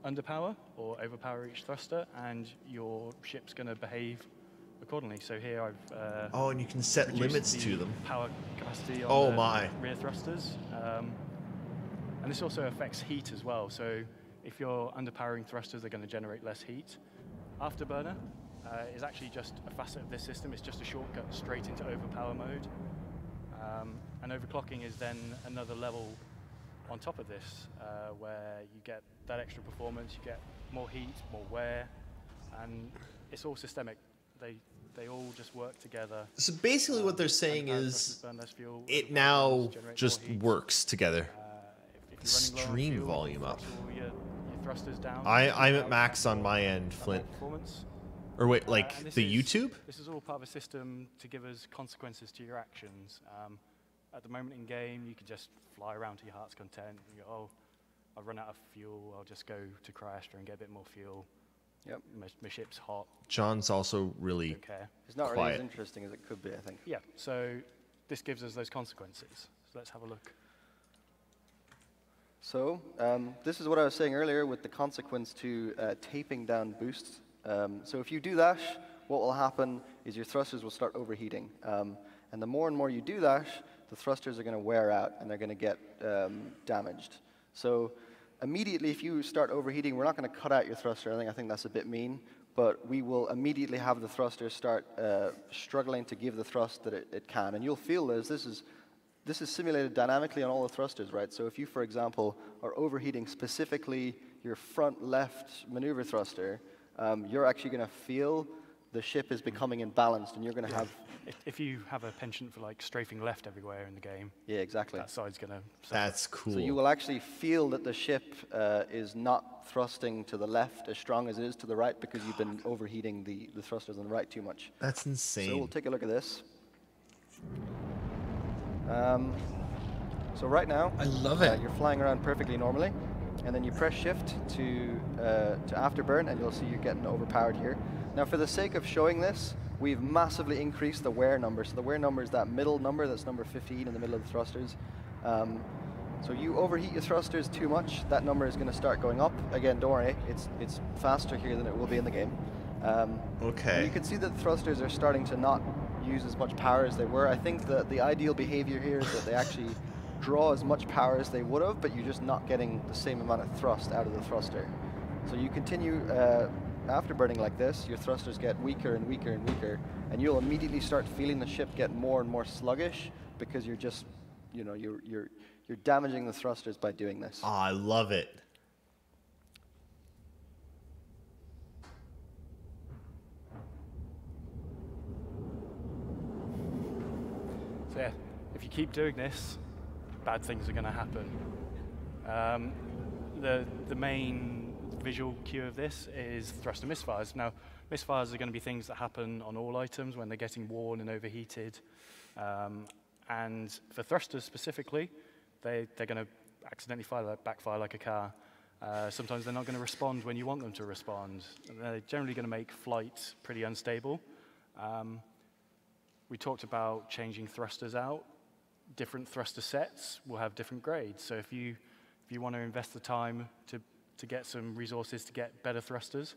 Speaker 4: underpower or overpower each thruster, and your ship's going to behave accordingly. So here I've
Speaker 2: Oh, and you can set
Speaker 4: reduced
Speaker 2: limits
Speaker 4: the
Speaker 2: to them.
Speaker 4: power capacity on
Speaker 2: Oh
Speaker 4: the
Speaker 2: my.
Speaker 4: rear thrusters. And this also affects heat as well. So if you're underpowering thrusters, they're going to generate less heat. Afterburner is actually just a facet of this system. It's just a shortcut straight into overpower mode. And overclocking is then another level on top of this, where you get that extra performance, you get more heat, more wear, and it's all systemic. They all just work together.
Speaker 2: So basically what they're saying
Speaker 4: Underpowered
Speaker 2: is
Speaker 4: thrusters burn less fuel,
Speaker 2: it
Speaker 4: overpowered
Speaker 2: now
Speaker 4: thrusters generate
Speaker 2: just
Speaker 4: more heat.
Speaker 2: works together.
Speaker 4: If you're running low on
Speaker 2: Stream
Speaker 4: fuel,
Speaker 2: volume up.
Speaker 4: throttle your thrusters down.
Speaker 2: I'm at
Speaker 4: Out,
Speaker 2: max on
Speaker 4: for
Speaker 2: my end,
Speaker 4: that more
Speaker 2: Flint.
Speaker 4: performance.
Speaker 2: Or wait,
Speaker 4: And
Speaker 2: like
Speaker 4: this
Speaker 2: the
Speaker 4: is-
Speaker 2: YouTube?
Speaker 4: This is all part of a system to give us consequences to your actions. At the moment in game, you can just fly around to your heart's content. And you go, oh, I've run out of fuel. I'll just go to Cryastra and get a bit more fuel.
Speaker 5: Yep.
Speaker 4: My ship's hot.
Speaker 2: John's also really
Speaker 4: Don't care.
Speaker 5: It's not really
Speaker 2: Quiet.
Speaker 5: as interesting as it could be, I think.
Speaker 4: Yeah. So this gives us those consequences. So let's have a look.
Speaker 5: So this is what I was saying earlier with the consequence to taping down boosts. So if you do that, what will happen is your thrusters will start overheating. And the more and more you do that, the thrusters are going to wear out and they're going to get damaged. So immediately if you start overheating, we're not going to cut out your thruster. I think that's a bit mean. But we will immediately have the thruster start struggling to give the thrust that it can. And you'll feel this is simulated dynamically on all the thrusters, right? So if you, for example, are overheating specifically your front left maneuver thruster, you're actually going to feel the ship is becoming imbalanced, and you're going to have...
Speaker 4: If you have a penchant for like strafing left everywhere in the game,
Speaker 5: Yeah, exactly.
Speaker 4: that side's going to...
Speaker 2: that's cool.
Speaker 5: So you will actually feel that the ship is not thrusting to the left as strong as it is to the right because you've been overheating the thrusters on the right too much.
Speaker 2: That's
Speaker 5: So we'll
Speaker 2: insane.
Speaker 5: take a look at this. So right now,
Speaker 3: I love it.
Speaker 5: you're flying around perfectly normally, and then you press shift to afterburn, and you'll see you're getting overpowered here. Now, for the sake of showing this, we've massively increased the wear number. So the wear number is that middle number, that's number 15 in the middle of the thrusters. So you overheat your thrusters too much, that number is going to start going up. Again, don't worry, it's faster here than it will be in the game.
Speaker 2: Okay.
Speaker 5: And you can see that the thrusters are starting to not use as much power as they were. I think that the ideal behavior here is that they actually draw as much power as they would have, but you're just not getting the same amount of thrust out of the thruster. So you continue afterburning like this, your thrusters get weaker and weaker and weaker, and you'll immediately start feeling the ship get more and more sluggish because you're just, you know, you're damaging the thrusters by doing this.
Speaker 2: Oh, I love it.
Speaker 4: So yeah, if you keep doing this, bad things are going to happen. The main visual cue of this is thruster misfires. Now, misfires are going to be things that happen on all items when they're getting worn and overheated. And for thrusters specifically, they're going to accidentally backfire like a car. Sometimes they're not going to respond when you want them to respond. They're generally going to make flight pretty unstable. We talked about changing thrusters out. Different thruster sets will have different grades. So if you want to invest the time to get some resources to get better thrusters,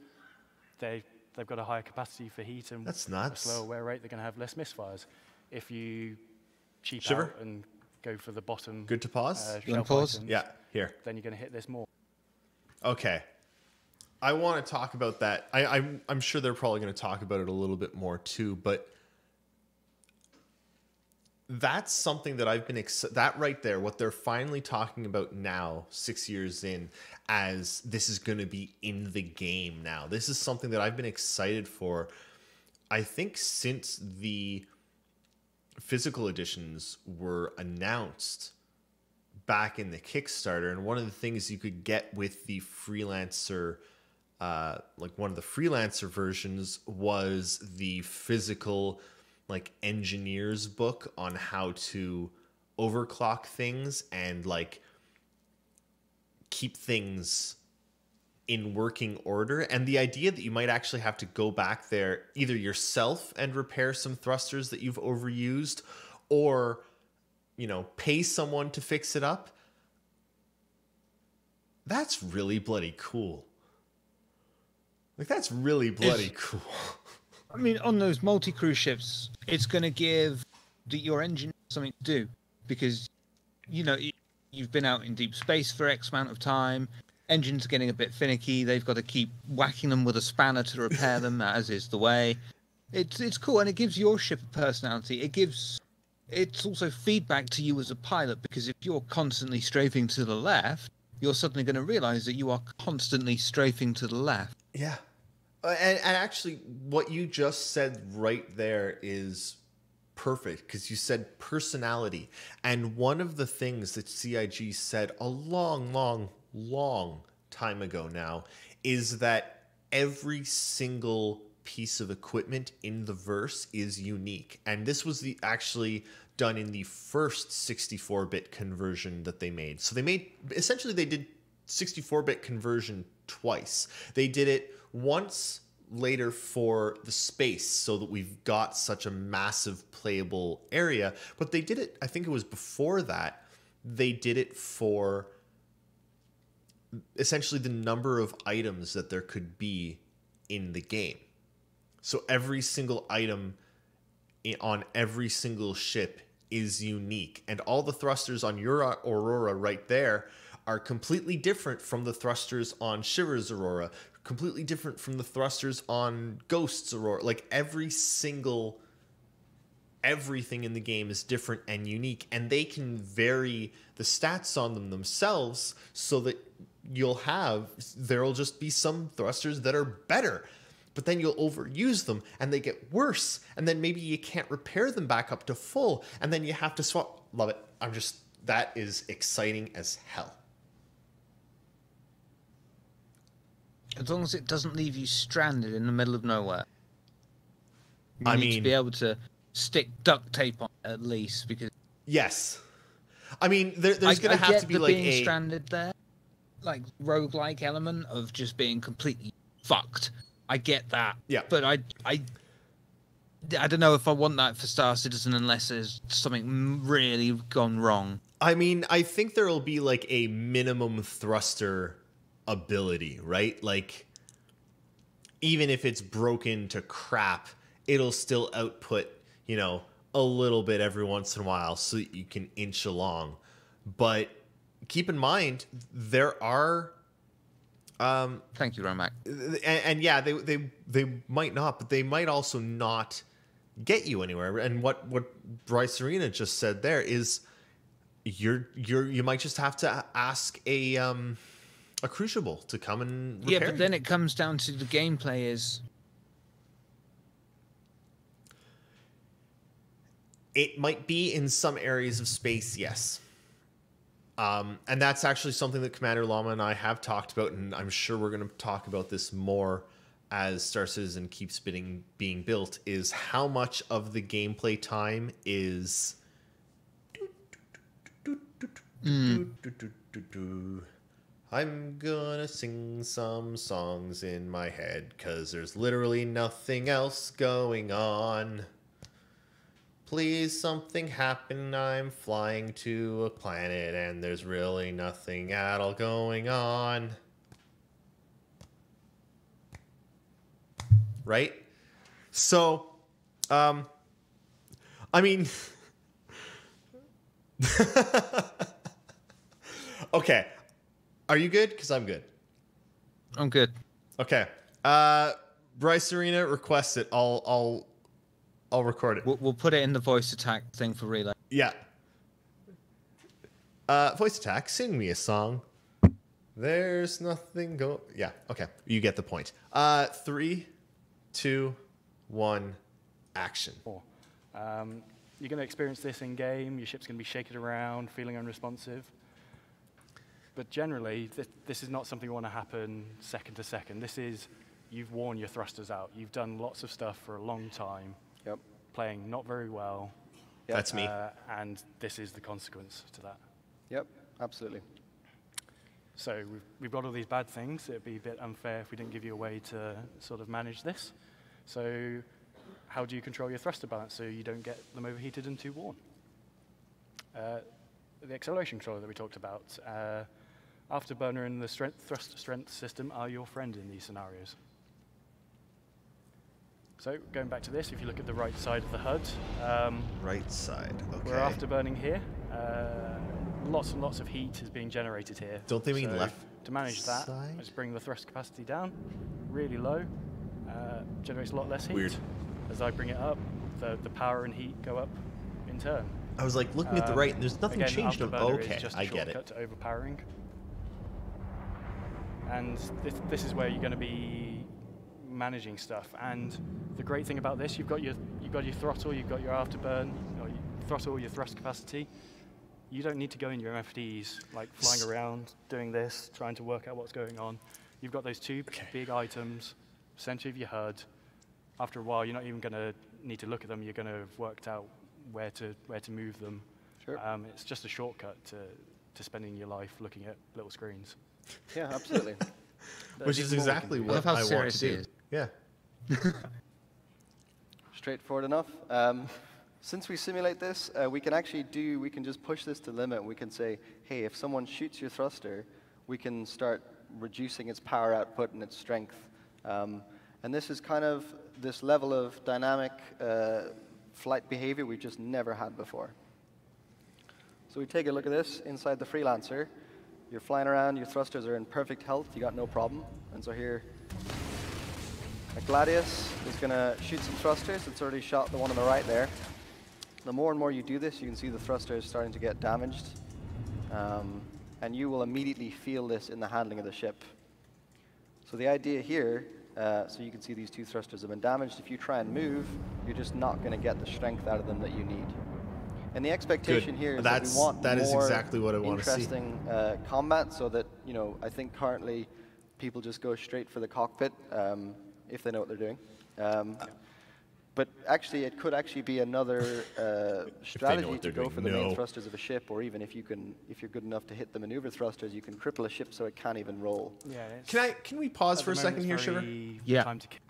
Speaker 4: they've got a higher capacity for heat and
Speaker 2: That's
Speaker 4: a
Speaker 2: nuts.
Speaker 4: slower wear rate. They're going to have less misfires. If you cheap
Speaker 2: Shiver?
Speaker 4: out and go for the bottom,
Speaker 2: Good to pause?
Speaker 3: You wanna
Speaker 4: shelf
Speaker 3: pause?
Speaker 4: items,
Speaker 2: Yeah, here.
Speaker 4: then you're going to hit this more.
Speaker 2: Okay. I want to talk about that. I'm sure they're probably going to talk about it a little bit more too, but that's something that I've been that right there, what they're finally talking about now, 6 years in, as this is going to be in the game now. This is something that I've been excited for, I think, since the physical editions were announced back in the Kickstarter. And one of the things you could get with the freelancer, like one of the freelancer versions, was the physical, like, engineer's book on how to overclock things and like keep things in working order. And the idea that you might actually have to go back there either yourself and repair some thrusters that you've overused, or, you know, pay someone to fix it up. That's really bloody cool. Like, that's really bloody cool.
Speaker 3: I mean, on those multi-crew ships, it's going to give your engine something to do, because, you know, you've been out in deep space for X amount of time. Engines are getting a bit finicky. They've got to keep whacking them with a spanner to repair them, as is the way. It's cool, and it gives your ship a personality. It's also feedback to you as a pilot, because if you're constantly strafing to the left, you're suddenly going to realize that you are constantly strafing to the left.
Speaker 2: Yeah. And actually, what you just said right there is perfect, because you said personality. And one of the things that CIG said a long, long, long time ago now is that every single piece of equipment in the verse is unique. And this was actually done in the first 64-bit conversion that they made. So they did 64-bit conversion twice. They did it once later for the space, so that we've got such a massive playable area. But they did it, I think it was before that, they did it for essentially the number of items that there could be in the game. So every single item on every single ship is unique. And all the thrusters on your Aurora right there are completely different from the thrusters on Shiver's Aurora, completely different from the thrusters on Ghost's Aurora. Like, everything in the game is different and unique, and they can vary the stats on them themselves, so that there'll just be some thrusters that are better, but then you'll overuse them and they get worse, and then maybe you can't repair them back up to full, and then you have to swap. Love it. That is exciting as hell.
Speaker 3: As long as it doesn't leave you stranded in the middle of nowhere. You
Speaker 2: I
Speaker 3: need to
Speaker 2: mean,
Speaker 3: be able to stick duct tape on it at least, because
Speaker 2: Yes. I mean, there's going to have to be like
Speaker 3: being stranded there, like roguelike element of just being completely fucked. I get that.
Speaker 2: Yeah.
Speaker 3: But I don't know if I want that for Star Citizen unless there's something really gone wrong.
Speaker 2: I mean, I think there will be like a minimum thruster ability, right? Like, even if it's broken to crap, it'll still output, you know, a little bit every once in a while so that you can inch along. But keep in mind, there are...
Speaker 3: Thank you, Romac.
Speaker 2: And yeah, they might not, but they might also not get you anywhere. And what Bryce Arena just said there is you might just have to ask a crucible to come and repair.
Speaker 3: Yeah, but then it comes down to the gameplay is...
Speaker 2: It might be in some areas of space, yes. And that's actually something that Commander Llama and I have talked about, and I'm sure we're going to talk about this more as Star Citizen keeps being built, is how much of the gameplay time is... I'm gonna sing some songs in my head, 'cause there's literally nothing else going on. Please, something happen. I'm flying to a planet and there's really nothing at all going on. Right? So, I mean... Okay. Are you good? Because I'm good.
Speaker 3: I'm good.
Speaker 2: Okay. Bryce Arena, request it. I'll record it.
Speaker 3: We'll put it in the voice attack thing for relay.
Speaker 2: Yeah. Voice attack, sing me a song. There's nothing Yeah, okay. You get the point. 3, 2, 1, action.
Speaker 4: You're going to experience this in game. Your ship's going to be shaking around, feeling unresponsive. But generally, this is not something you want to happen second to second. This is, you've worn your thrusters out. You've done lots of stuff for a long time.
Speaker 5: Yep.
Speaker 4: Playing not very well.
Speaker 5: Yep.
Speaker 2: That's me.
Speaker 4: And this is the consequence to that.
Speaker 5: Yep, absolutely.
Speaker 4: So we've got all these bad things. It'd be a bit unfair if we didn't give you a way to sort of manage this. So how do you control your thruster balance so you don't get them overheated and too worn? The acceleration controller that we talked about, Afterburner and the thrust strength system are your friend in these scenarios. So going back to this, if you look at the right side of the HUD,
Speaker 2: Right side, okay.
Speaker 4: we're afterburning here. Lots and lots of heat is being generated here.
Speaker 2: Don't they mean
Speaker 4: So
Speaker 2: left
Speaker 4: to manage that,
Speaker 2: side?
Speaker 4: I just bring the thrust capacity down, really low, generates a lot less heat.
Speaker 2: Weird.
Speaker 4: As I bring it up, the power and heat go up in turn.
Speaker 2: I was like looking at the right and there's nothing
Speaker 4: Again,
Speaker 2: changed.
Speaker 4: afterburner
Speaker 2: Okay,
Speaker 4: is just a
Speaker 2: I get
Speaker 4: shortcut
Speaker 2: it.
Speaker 4: to overpowering. And this is where you're going to be managing stuff. And the great thing about this, you've got your throttle, you've got your afterburn, your throttle, your thrust capacity. You don't need to go in your MFDs, like flying around, doing this, trying to work out what's going on. You've got those two big items, center of your HUD. After a while, you're not even going to need to look at them. You're going to have worked out where to move them.
Speaker 5: Sure.
Speaker 4: It's just a shortcut to spending your life looking at little screens.
Speaker 5: Yeah, absolutely.
Speaker 2: Which is exactly
Speaker 3: I
Speaker 2: what
Speaker 3: love how
Speaker 2: I want
Speaker 3: serious
Speaker 2: to
Speaker 3: it
Speaker 2: do.
Speaker 3: is.
Speaker 2: Yeah.
Speaker 5: Straightforward enough. Since we simulate this, we can just push this to limit. We can say, hey, if someone shoots your thruster, we can start reducing its power output and its strength. And this is kind of this level of dynamic flight behavior we've just never had before. So we take a look at this inside the Freelancer. You're flying around, your thrusters are in perfect health, you got no problem. And so here, a Gladius is going to shoot some thrusters. It's already shot the one on the right there. The more and more you do this, you can see the thrusters starting to get damaged. And you will immediately feel this in the handling of the ship. So the idea here, so you can see these two thrusters have been damaged. If you try and move, you're just not going to get the strength out of them that you need. And the expectation here is that we want
Speaker 2: that is
Speaker 5: more
Speaker 2: exactly what I want to see.
Speaker 5: interesting combat, so that, you know, I think currently people just go straight for the cockpit if they know what they're doing. But actually, it could actually be another strategy
Speaker 2: what
Speaker 5: to
Speaker 2: they're
Speaker 5: go
Speaker 2: doing.
Speaker 5: for the
Speaker 2: No.
Speaker 5: main thrusters of a ship, or even if you're good enough to hit the maneuver thrusters, you can cripple a ship so it can't even roll.
Speaker 4: Yeah. It's,
Speaker 2: Can we pause
Speaker 4: at
Speaker 2: for a
Speaker 4: the
Speaker 2: second here,
Speaker 4: moment,
Speaker 2: Shiver?
Speaker 4: it's very
Speaker 3: Yeah.
Speaker 4: time to kill.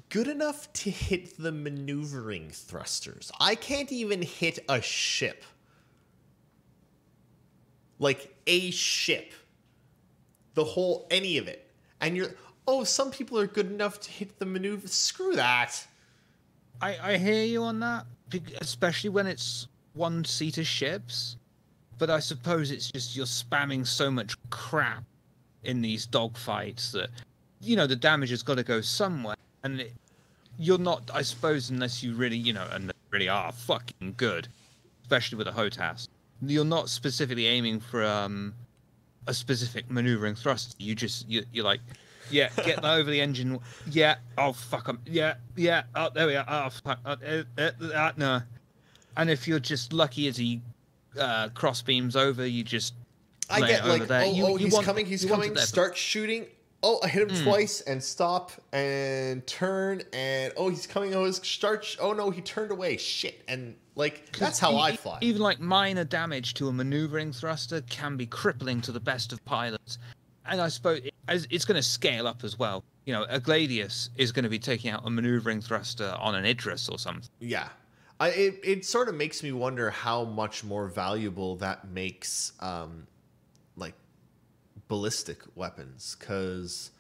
Speaker 2: Good enough to hit the maneuvering thrusters. I can't even hit a ship. Like a ship. Any of it. And some people are good enough to hit the maneuver. Screw that.
Speaker 3: I hear you on that, especially when it's one-seater ships. But I suppose it's just you're spamming so much crap in these dogfights that, the damage has got to go somewhere. And you're not, I suppose, unless you really, and really are fucking good, especially with a HOTAS, you're not specifically aiming for a specific maneuvering thrust. You're like, yeah, get that over the engine. Yeah, oh fuck 'em. Yeah, oh there we are. Oh fuck. No. And if you're just lucky as he cross beams over, you just
Speaker 2: I
Speaker 3: lay
Speaker 2: get
Speaker 3: it over
Speaker 2: like,
Speaker 3: there.
Speaker 2: he's coming,
Speaker 3: you want it there,
Speaker 2: start shooting. Oh, I hit him twice and stop and turn and he's coming. Oh no, he turned away. Shit. And like, that's how I fly.
Speaker 3: Even like minor damage to a maneuvering thruster can be crippling to the best of pilots. And I suppose it's going to scale up as well. A Gladius is going to be taking out a maneuvering thruster on an Idris or something.
Speaker 2: Yeah. It sort of makes me wonder how much more valuable that makes like ballistic weapons, because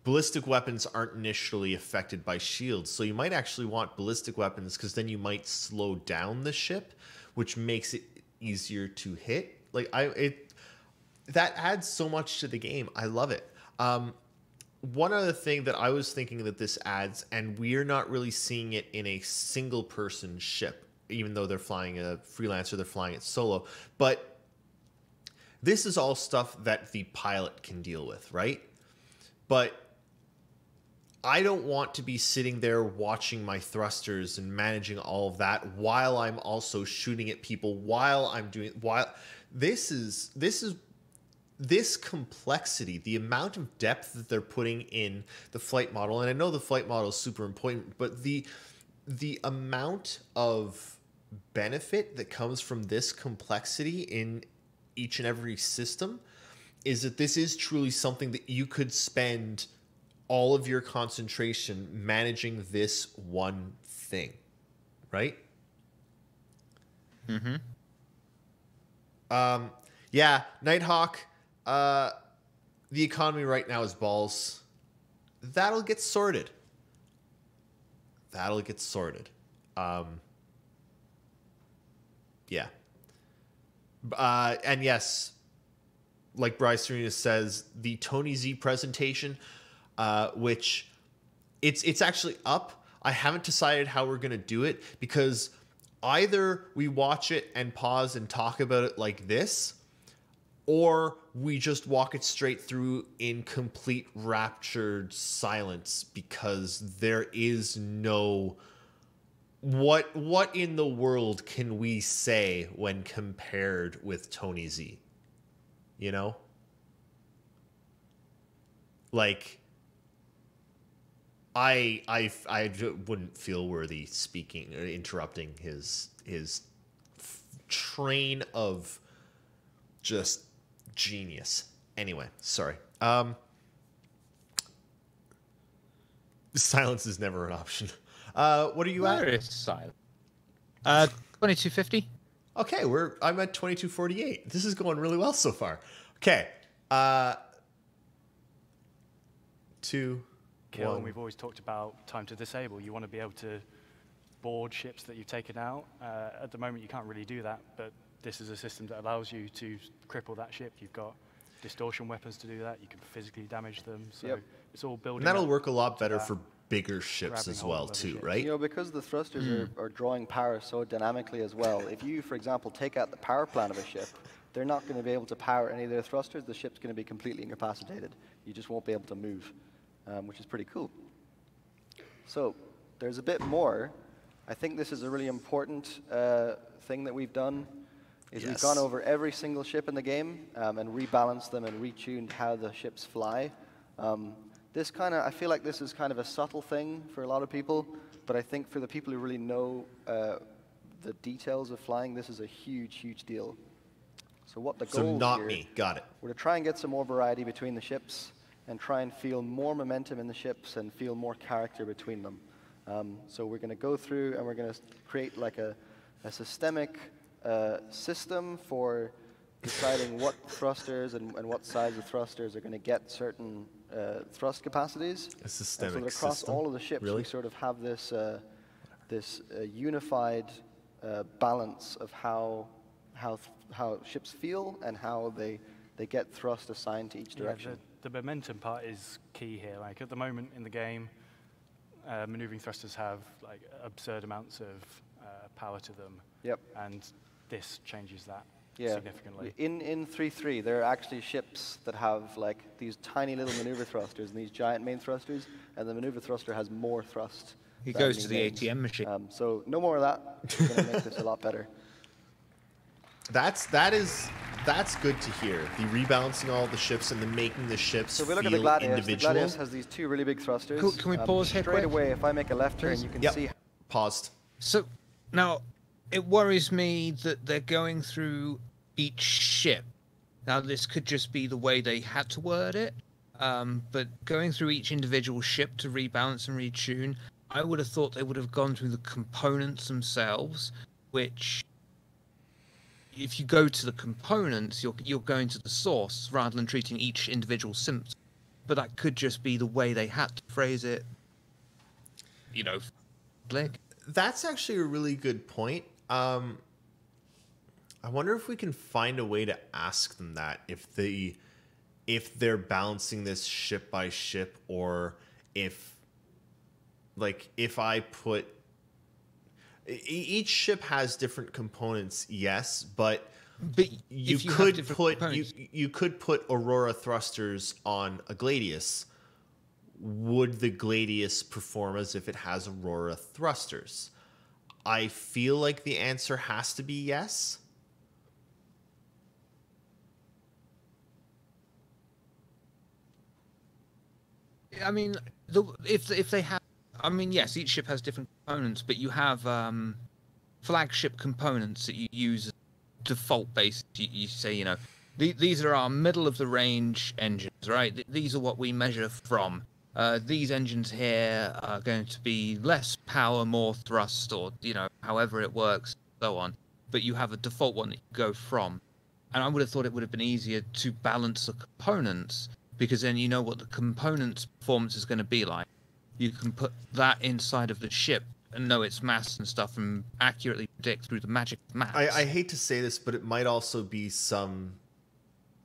Speaker 2: ballistic weapons aren't initially affected by shields. So you might actually want ballistic weapons because then you might slow down the ship, which makes it easier to hit. Like that adds so much to the game. I love it. One other thing that I was thinking that this adds, and we're not really seeing it in a single person ship, even though they're flying a freelancer, they're flying it solo, but this is all stuff that the pilot can deal with, right? But I don't want to be sitting there watching my thrusters and managing all of that while I'm also shooting at people this complexity, the amount of depth that they're putting in the flight model, and I know the flight model is super important, but the amount of benefit that comes from this complexity in each and every system is that this is truly something that you could spend all of your concentration managing this one thing, right?
Speaker 3: Mm-hmm.
Speaker 2: Yeah, Nighthawk, the economy right now is balls. That'll get sorted. Yeah. And yes, like Bryce Serena says, the Tony Z presentation, which it's actually up. I haven't decided how we're going to do it, because either we watch it and pause and talk about it like this, or we just walk it straight through in complete raptured silence, because there is no... What in the world can we say when compared with Tony Z? Like, I wouldn't feel worthy speaking or interrupting his train of just genius. Anyway, sorry. Silence is never an option. What are you at?
Speaker 3: Where is silent? 2250.
Speaker 2: Okay, I'm at 2248. This is going really well so far. Okay. 2,
Speaker 4: Kill,
Speaker 2: 1.
Speaker 4: and we've always talked about time to disable. You want to be able to board ships that you've taken out. At the moment, you can't really do that, but this is a system that allows you to cripple that ship. You've got distortion weapons to do that. You can physically damage them. So it's all building.
Speaker 2: And that'll
Speaker 4: up
Speaker 2: work a lot
Speaker 4: to
Speaker 2: better
Speaker 4: that.
Speaker 2: for bigger ships
Speaker 4: Grabbing
Speaker 2: as
Speaker 4: hold
Speaker 2: well,
Speaker 4: of other
Speaker 2: too,
Speaker 4: ships.
Speaker 2: right?
Speaker 5: Because the thrusters are drawing power so dynamically as well. If you, for example, take out the power plant of a ship, they're not going to be able to power any of their thrusters. The ship's going to be completely incapacitated. You just won't be able to move, which is pretty cool. So there's a bit more. I think this is a really important thing that we've done. We've gone over every single ship in the game and rebalanced them and retuned how the ships fly. This I feel like this is kind of a subtle thing for a lot of people, but I think for the people who really know the details of flying, this is a huge, huge deal. So what the goal
Speaker 2: So not
Speaker 5: here,
Speaker 2: me. Got it.
Speaker 5: we're to try and get some more variety between the ships and try and feel more momentum in the ships and feel more character between them. So we're going to go through and we're going to create like a systemic system for deciding what thrusters and what size of thrusters are going to get certain thrust capacities.
Speaker 2: A systemic
Speaker 5: so that across
Speaker 2: system?
Speaker 5: all of the ships,
Speaker 2: Really?
Speaker 5: we sort of have this unified balance of how ships feel and how they get thrust assigned to each direction.
Speaker 4: Yeah, the momentum part is key here. Like at the moment in the game, maneuvering thrusters have like absurd amounts of power to them.
Speaker 5: Yep.
Speaker 4: And this changes that
Speaker 5: Yeah.
Speaker 4: significantly.
Speaker 5: In 3.3, there are actually ships that have like these tiny little maneuver thrusters and these giant main thrusters, and the maneuver thruster has more thrust.
Speaker 3: He
Speaker 5: than
Speaker 3: goes to the
Speaker 5: mains.
Speaker 3: ATM machine.
Speaker 5: So no more of that. We're going to make this a lot better.
Speaker 2: That's good to hear. The rebalancing all the ships and the making the ships
Speaker 5: So if we look
Speaker 2: feel
Speaker 5: at the Gladius. The
Speaker 2: individual.
Speaker 5: Gladius has these two really big thrusters.
Speaker 3: Can we pause here
Speaker 5: Straight
Speaker 3: quick?
Speaker 5: away, if I make a left turn, you can
Speaker 2: Yep.
Speaker 5: see
Speaker 2: Paused.
Speaker 3: So now it worries me that they're going through each ship. Now this could just be the way they had to word it, but going through each individual ship to rebalance and retune, I would have thought they would have gone through the components themselves, which if you go to the components, you're going to the source rather than treating each individual symptom. But that could just be the way they had to phrase it. You know, Blake.
Speaker 2: That's actually a really good point. I wonder if we can find a way to ask them that if they're balancing this ship by ship, or if I put each ship has different components, yes, but you
Speaker 3: if you have
Speaker 2: could
Speaker 3: different
Speaker 2: put
Speaker 3: components-
Speaker 2: you could put Aurora thrusters on a Gladius. Would the Gladius perform as if it has Aurora thrusters? I feel like the answer has to be yes.
Speaker 3: I mean, if they have, I mean, yes, each ship has different components, but you have flagship components that you use as default basis. You say, you know, these are our middle of the range engines, right? These are what we measure from. These engines here are going to be less power, more thrust, or you know, however it works, so on. But you have a default one that you go from. And I would have thought it would have been easier to balance the components, because then you know what the component's performance is going to be like. You can put that inside of the ship and know its mass and stuff and accurately predict through the magic of maths.
Speaker 2: I hate to say this, but it might also be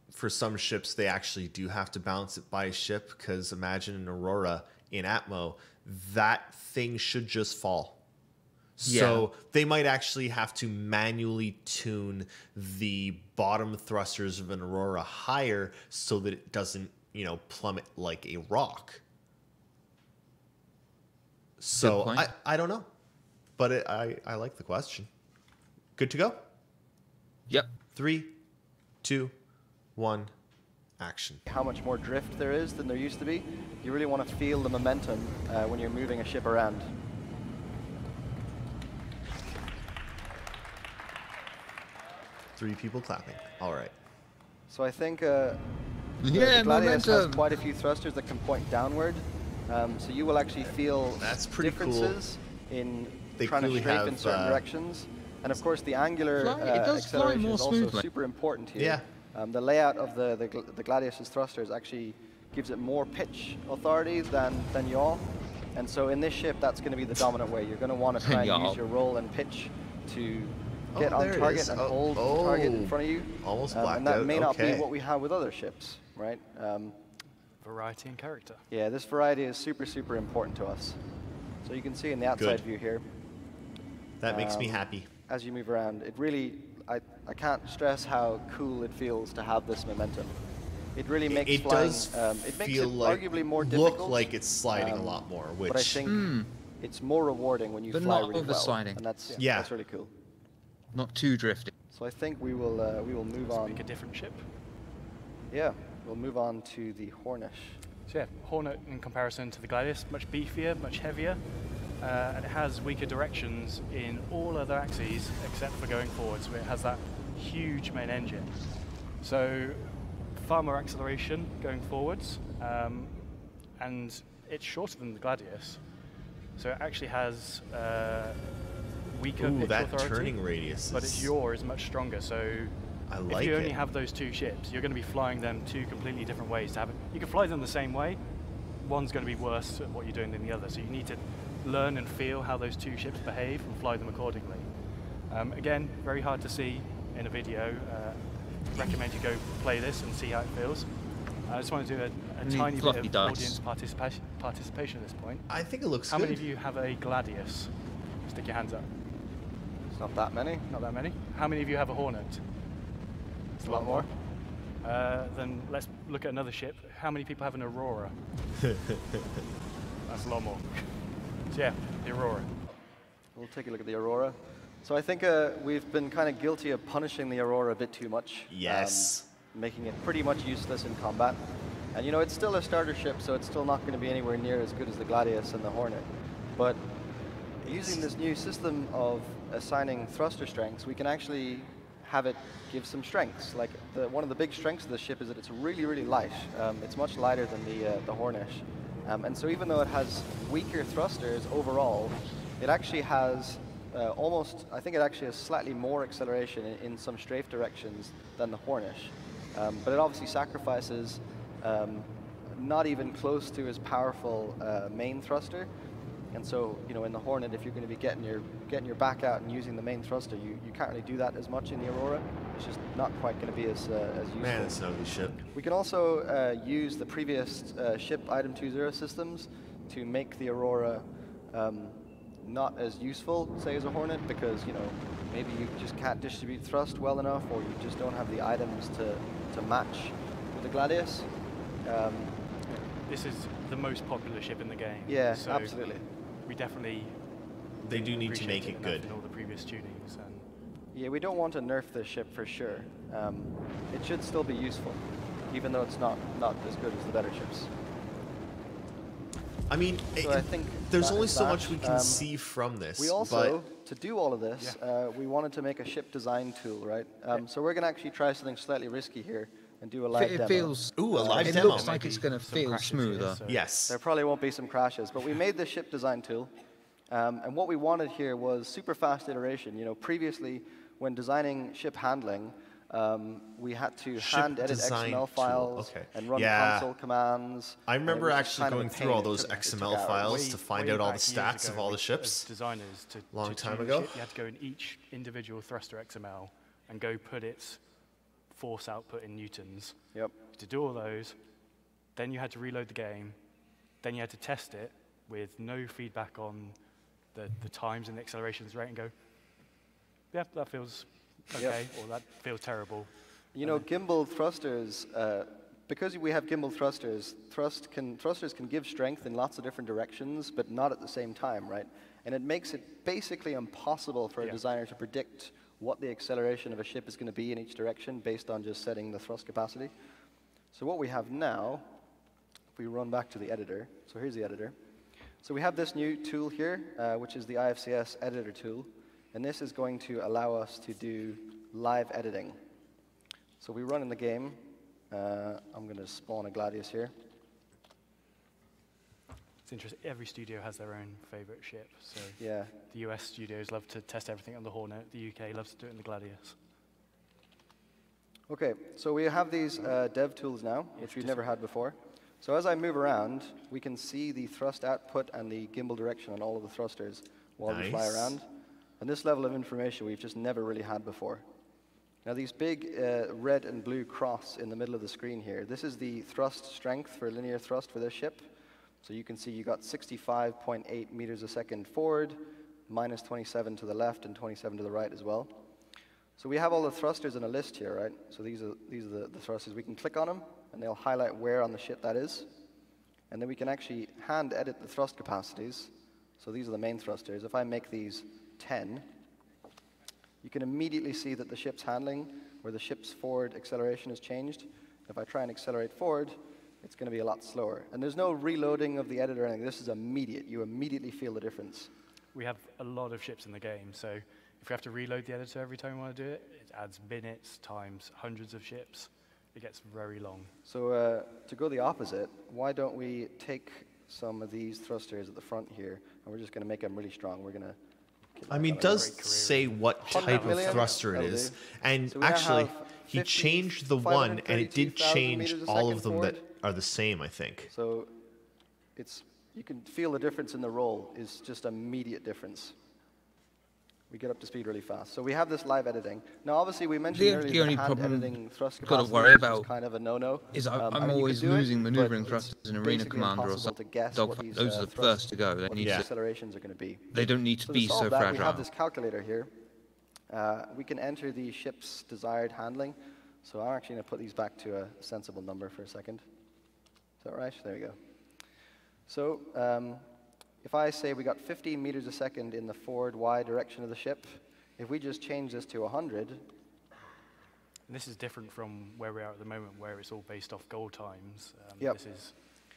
Speaker 2: for some ships, they actually do have to balance it by ship, because imagine an Aurora in Atmo, that thing should just fall. So they might actually have to manually tune the bottom thrusters of an Aurora higher so that it doesn't, you know, plummet like a rock. So
Speaker 3: point.
Speaker 2: I don't know, but I like the question. Good to go?
Speaker 3: Yep.
Speaker 2: 3, 2, 1, action.
Speaker 5: how much more drift there is than there used to be. You really want to feel the momentum when you're moving a ship around.
Speaker 2: Three people clapping. All right.
Speaker 5: So I think
Speaker 3: Yeah,
Speaker 5: the Gladius has
Speaker 3: momentum.
Speaker 5: quite a few thrusters that can point downward. So you will actually feel
Speaker 2: That's pretty cool.
Speaker 5: differences in
Speaker 2: They
Speaker 5: trying to
Speaker 2: clearly
Speaker 5: strafe in
Speaker 2: have,
Speaker 5: certain directions. And of course, the angular
Speaker 3: It does fly
Speaker 5: acceleration
Speaker 3: more
Speaker 5: is also
Speaker 3: smoothly.
Speaker 5: super important here.
Speaker 2: Yeah.
Speaker 5: The layout of the Gladius's thrusters actually gives it more pitch authority than yaw. And so in this ship, that's going to be the dominant way. You're going to want to try and
Speaker 3: Yaw.
Speaker 5: use your roll and pitch to get
Speaker 2: Oh,
Speaker 5: on
Speaker 2: there it
Speaker 5: target
Speaker 2: is.
Speaker 5: and
Speaker 2: Oh,
Speaker 5: hold the target in
Speaker 2: oh.
Speaker 5: front of you.
Speaker 2: Almost
Speaker 5: And
Speaker 2: blacked
Speaker 5: that
Speaker 2: out.
Speaker 5: may not be
Speaker 2: Okay.
Speaker 5: what we have with other ships, right?
Speaker 4: Variety and character.
Speaker 5: Yeah, this variety is super, super important to us. So you can see in the outside
Speaker 2: Good.
Speaker 5: view here,
Speaker 2: That makes me happy.
Speaker 5: as you move around, it really, I can't stress how cool it feels to have this momentum. It really makes
Speaker 2: It
Speaker 5: flying,
Speaker 2: does
Speaker 5: it makes
Speaker 2: feel
Speaker 5: it
Speaker 2: like
Speaker 5: arguably more
Speaker 2: look
Speaker 5: difficult.
Speaker 2: like it's sliding a
Speaker 5: um,
Speaker 2: lot more, which
Speaker 5: But I think it's more rewarding when you
Speaker 3: But
Speaker 5: fly
Speaker 3: not
Speaker 5: really well.
Speaker 3: oversliding.
Speaker 5: And that's
Speaker 2: Yeah.
Speaker 5: really cool.
Speaker 3: Not too drifty.
Speaker 5: So I think we will move on.
Speaker 4: Pick a different ship.
Speaker 5: Yeah, we'll move on to the Hornish.
Speaker 4: So yeah, Hornet in comparison to the Gladius, much beefier, much heavier, and it has weaker directions in all other axes except for going forwards, where it has that huge main engine. So far more acceleration going forwards, and it's shorter than the Gladius. So it actually has weaker pitch
Speaker 2: that
Speaker 4: authority,
Speaker 2: turning radius
Speaker 4: but its yaw is much stronger. So
Speaker 2: I like
Speaker 4: if you
Speaker 2: it.
Speaker 4: only have those two ships, you're going to be flying them two completely different ways. To have it. You can fly them the same way. One's going to be worse at what you're doing than the other. So you need to learn and feel how those two ships behave and fly them accordingly. Again, very hard to see in a video. Recommend you go play this and see how it feels. I just want to do a tiny bit of audience participation at this point.
Speaker 2: I think it looks
Speaker 4: How
Speaker 2: good.
Speaker 4: many of you have a Gladius? Stick your hands up.
Speaker 5: It's not that many.
Speaker 4: Not that many. How many of you have a Hornet?
Speaker 5: It's a lot more.
Speaker 4: Then let's look at another ship. How many people have an Aurora? That's a lot more. So yeah, the Aurora.
Speaker 5: We'll take a look at the Aurora. So I think we've been kind of guilty of punishing the Aurora a bit too much.
Speaker 2: Yes.
Speaker 5: Making it pretty much useless in combat. And you know, it's still a starter ship, so it's still not going to be anywhere near as good as the Gladius and the Hornet. But using this new system of assigning thruster strengths, we can actually have it give some strengths. Like one of the big strengths of the ship is that it's really, really light. It's much lighter than the Hornet. And so even though it has weaker thrusters overall, it actually has I think it actually has slightly more acceleration in some strafe directions than the Hornet. But it obviously sacrifices not even close to as powerful main thruster. And so, you know, in the Hornet, if you're going to be getting your back out and using the main thruster, you can't really do that as much in the Aurora. It's just not quite going to be as useful.
Speaker 2: Man, it's an ugly ship.
Speaker 5: We can also use the previous ship item 2.0 systems to make the Aurora not as useful, say, as a Hornet, because, you know, maybe you just can't distribute thrust well enough, or you just don't have the items to match with the Gladius.
Speaker 4: This is the most popular ship in the game.
Speaker 5: Yeah,
Speaker 4: so
Speaker 5: absolutely.
Speaker 4: We definitely.
Speaker 2: They do need to make it good.
Speaker 4: In all the previous tunings. And
Speaker 5: Yeah, we don't want to nerf this ship for sure. It should still be useful, even though it's not as good as the better ships.
Speaker 2: I mean,
Speaker 5: So I think
Speaker 2: there's only so
Speaker 5: that.
Speaker 2: much we can see from this.
Speaker 5: We also, to do all of this, we wanted to make a ship design tool, right? So we're going to actually try something slightly risky here and do a live demo.
Speaker 3: It feels.
Speaker 2: Ooh, a live
Speaker 3: it
Speaker 2: demo.
Speaker 3: looks like it's going to feel smoother.
Speaker 2: Yes.
Speaker 5: There probably won't be some crashes, but we made this ship design tool. And what we wanted here was super fast iteration. You know, previously, when designing ship handling, we had to hand edit XML files and run console commands.
Speaker 2: I remember actually going through all those XML files to find out all the stats of all the ships.
Speaker 4: Designers
Speaker 2: Long time
Speaker 4: tune a
Speaker 2: ago.
Speaker 4: ship, you had to go in each individual thruster XML and go put its force output in newtons.
Speaker 5: Yep.
Speaker 4: To do all those, then you had to reload the game, then you had to test it with no feedback on the times and the accelerations rate and go, yeah, that feels okay, or that feels terrible.
Speaker 5: You know, gimbal thrusters, because we have gimbal thrusters, thrusters can give strength in lots of different directions, but not at the same time, right? And it makes it basically impossible for a designer to predict what the acceleration of a ship is going to be in each direction based on just setting the thrust capacity. So what we have now, if we run back to the editor, so here's the editor. So we have this new tool here, which is the IFCS editor tool. And this is going to allow us to do live editing. So we run in the game. I'm going to spawn a Gladius here.
Speaker 4: It's interesting. Every studio has their own favorite ship. So
Speaker 5: Yeah.
Speaker 4: the US studios love to test everything on the Hornet. The UK loves to do it in the Gladius.
Speaker 5: OK, so we have these dev tools now, which we've never had before. So as I move around, we can see the thrust output and the gimbal direction on all of the thrusters while we fly around. And this level of information we've just never really had before. Now these big red and blue cross in the middle of the screen here, this is the thrust strength for linear thrust for this ship. So you can see you got 65.8 meters a second forward, minus 27 to the left and 27 to the right as well. So we have all the thrusters in a list here, right? So these are the thrusters. We can click on them and they'll highlight where on the ship that is. And then we can actually hand edit the thrust capacities. So these are the main thrusters. If I make these 10, you can immediately see that the ship's handling, where the ship's forward acceleration has changed. If I try and accelerate forward, it's going to be a lot slower. And there's no reloading of the editor or anything. This is immediate. You immediately feel the difference.
Speaker 4: We have a lot of ships in the game, so if we have to reload the editor every time we want to do it, it adds minutes times hundreds of ships. It gets very long.
Speaker 5: So to go the opposite, why don't we take some of these thrusters at the front here, and we're just going to make them really strong. We're going to...
Speaker 2: I mean, it does say what type of thruster it is. And
Speaker 5: So
Speaker 2: actually, he changed the one, and it did change all of them that are the same, I think.
Speaker 5: So it's, you can feel the difference in the roll is just immediate difference. We get up to speed really fast. So we have this live editing. Now, obviously, we mentioned earlier that hand editing thrust capacity is kind of a no-no.
Speaker 3: I'm always losing maneuvering thrusters in Arena Commander or something. Those are the first to go. They need
Speaker 5: accelerations are going to be.
Speaker 3: They don't need to be so
Speaker 5: that,
Speaker 3: fragile.
Speaker 5: We have this calculator here. We can enter the ship's desired handling. So I'm actually going to put these back to a sensible number for a second. Is that right? There we go. So if I say we got 15 meters a second in the forward Y direction of the ship, if we just change this to 100...
Speaker 4: And this is different from where we are at the moment, where it's all based off goal times. This is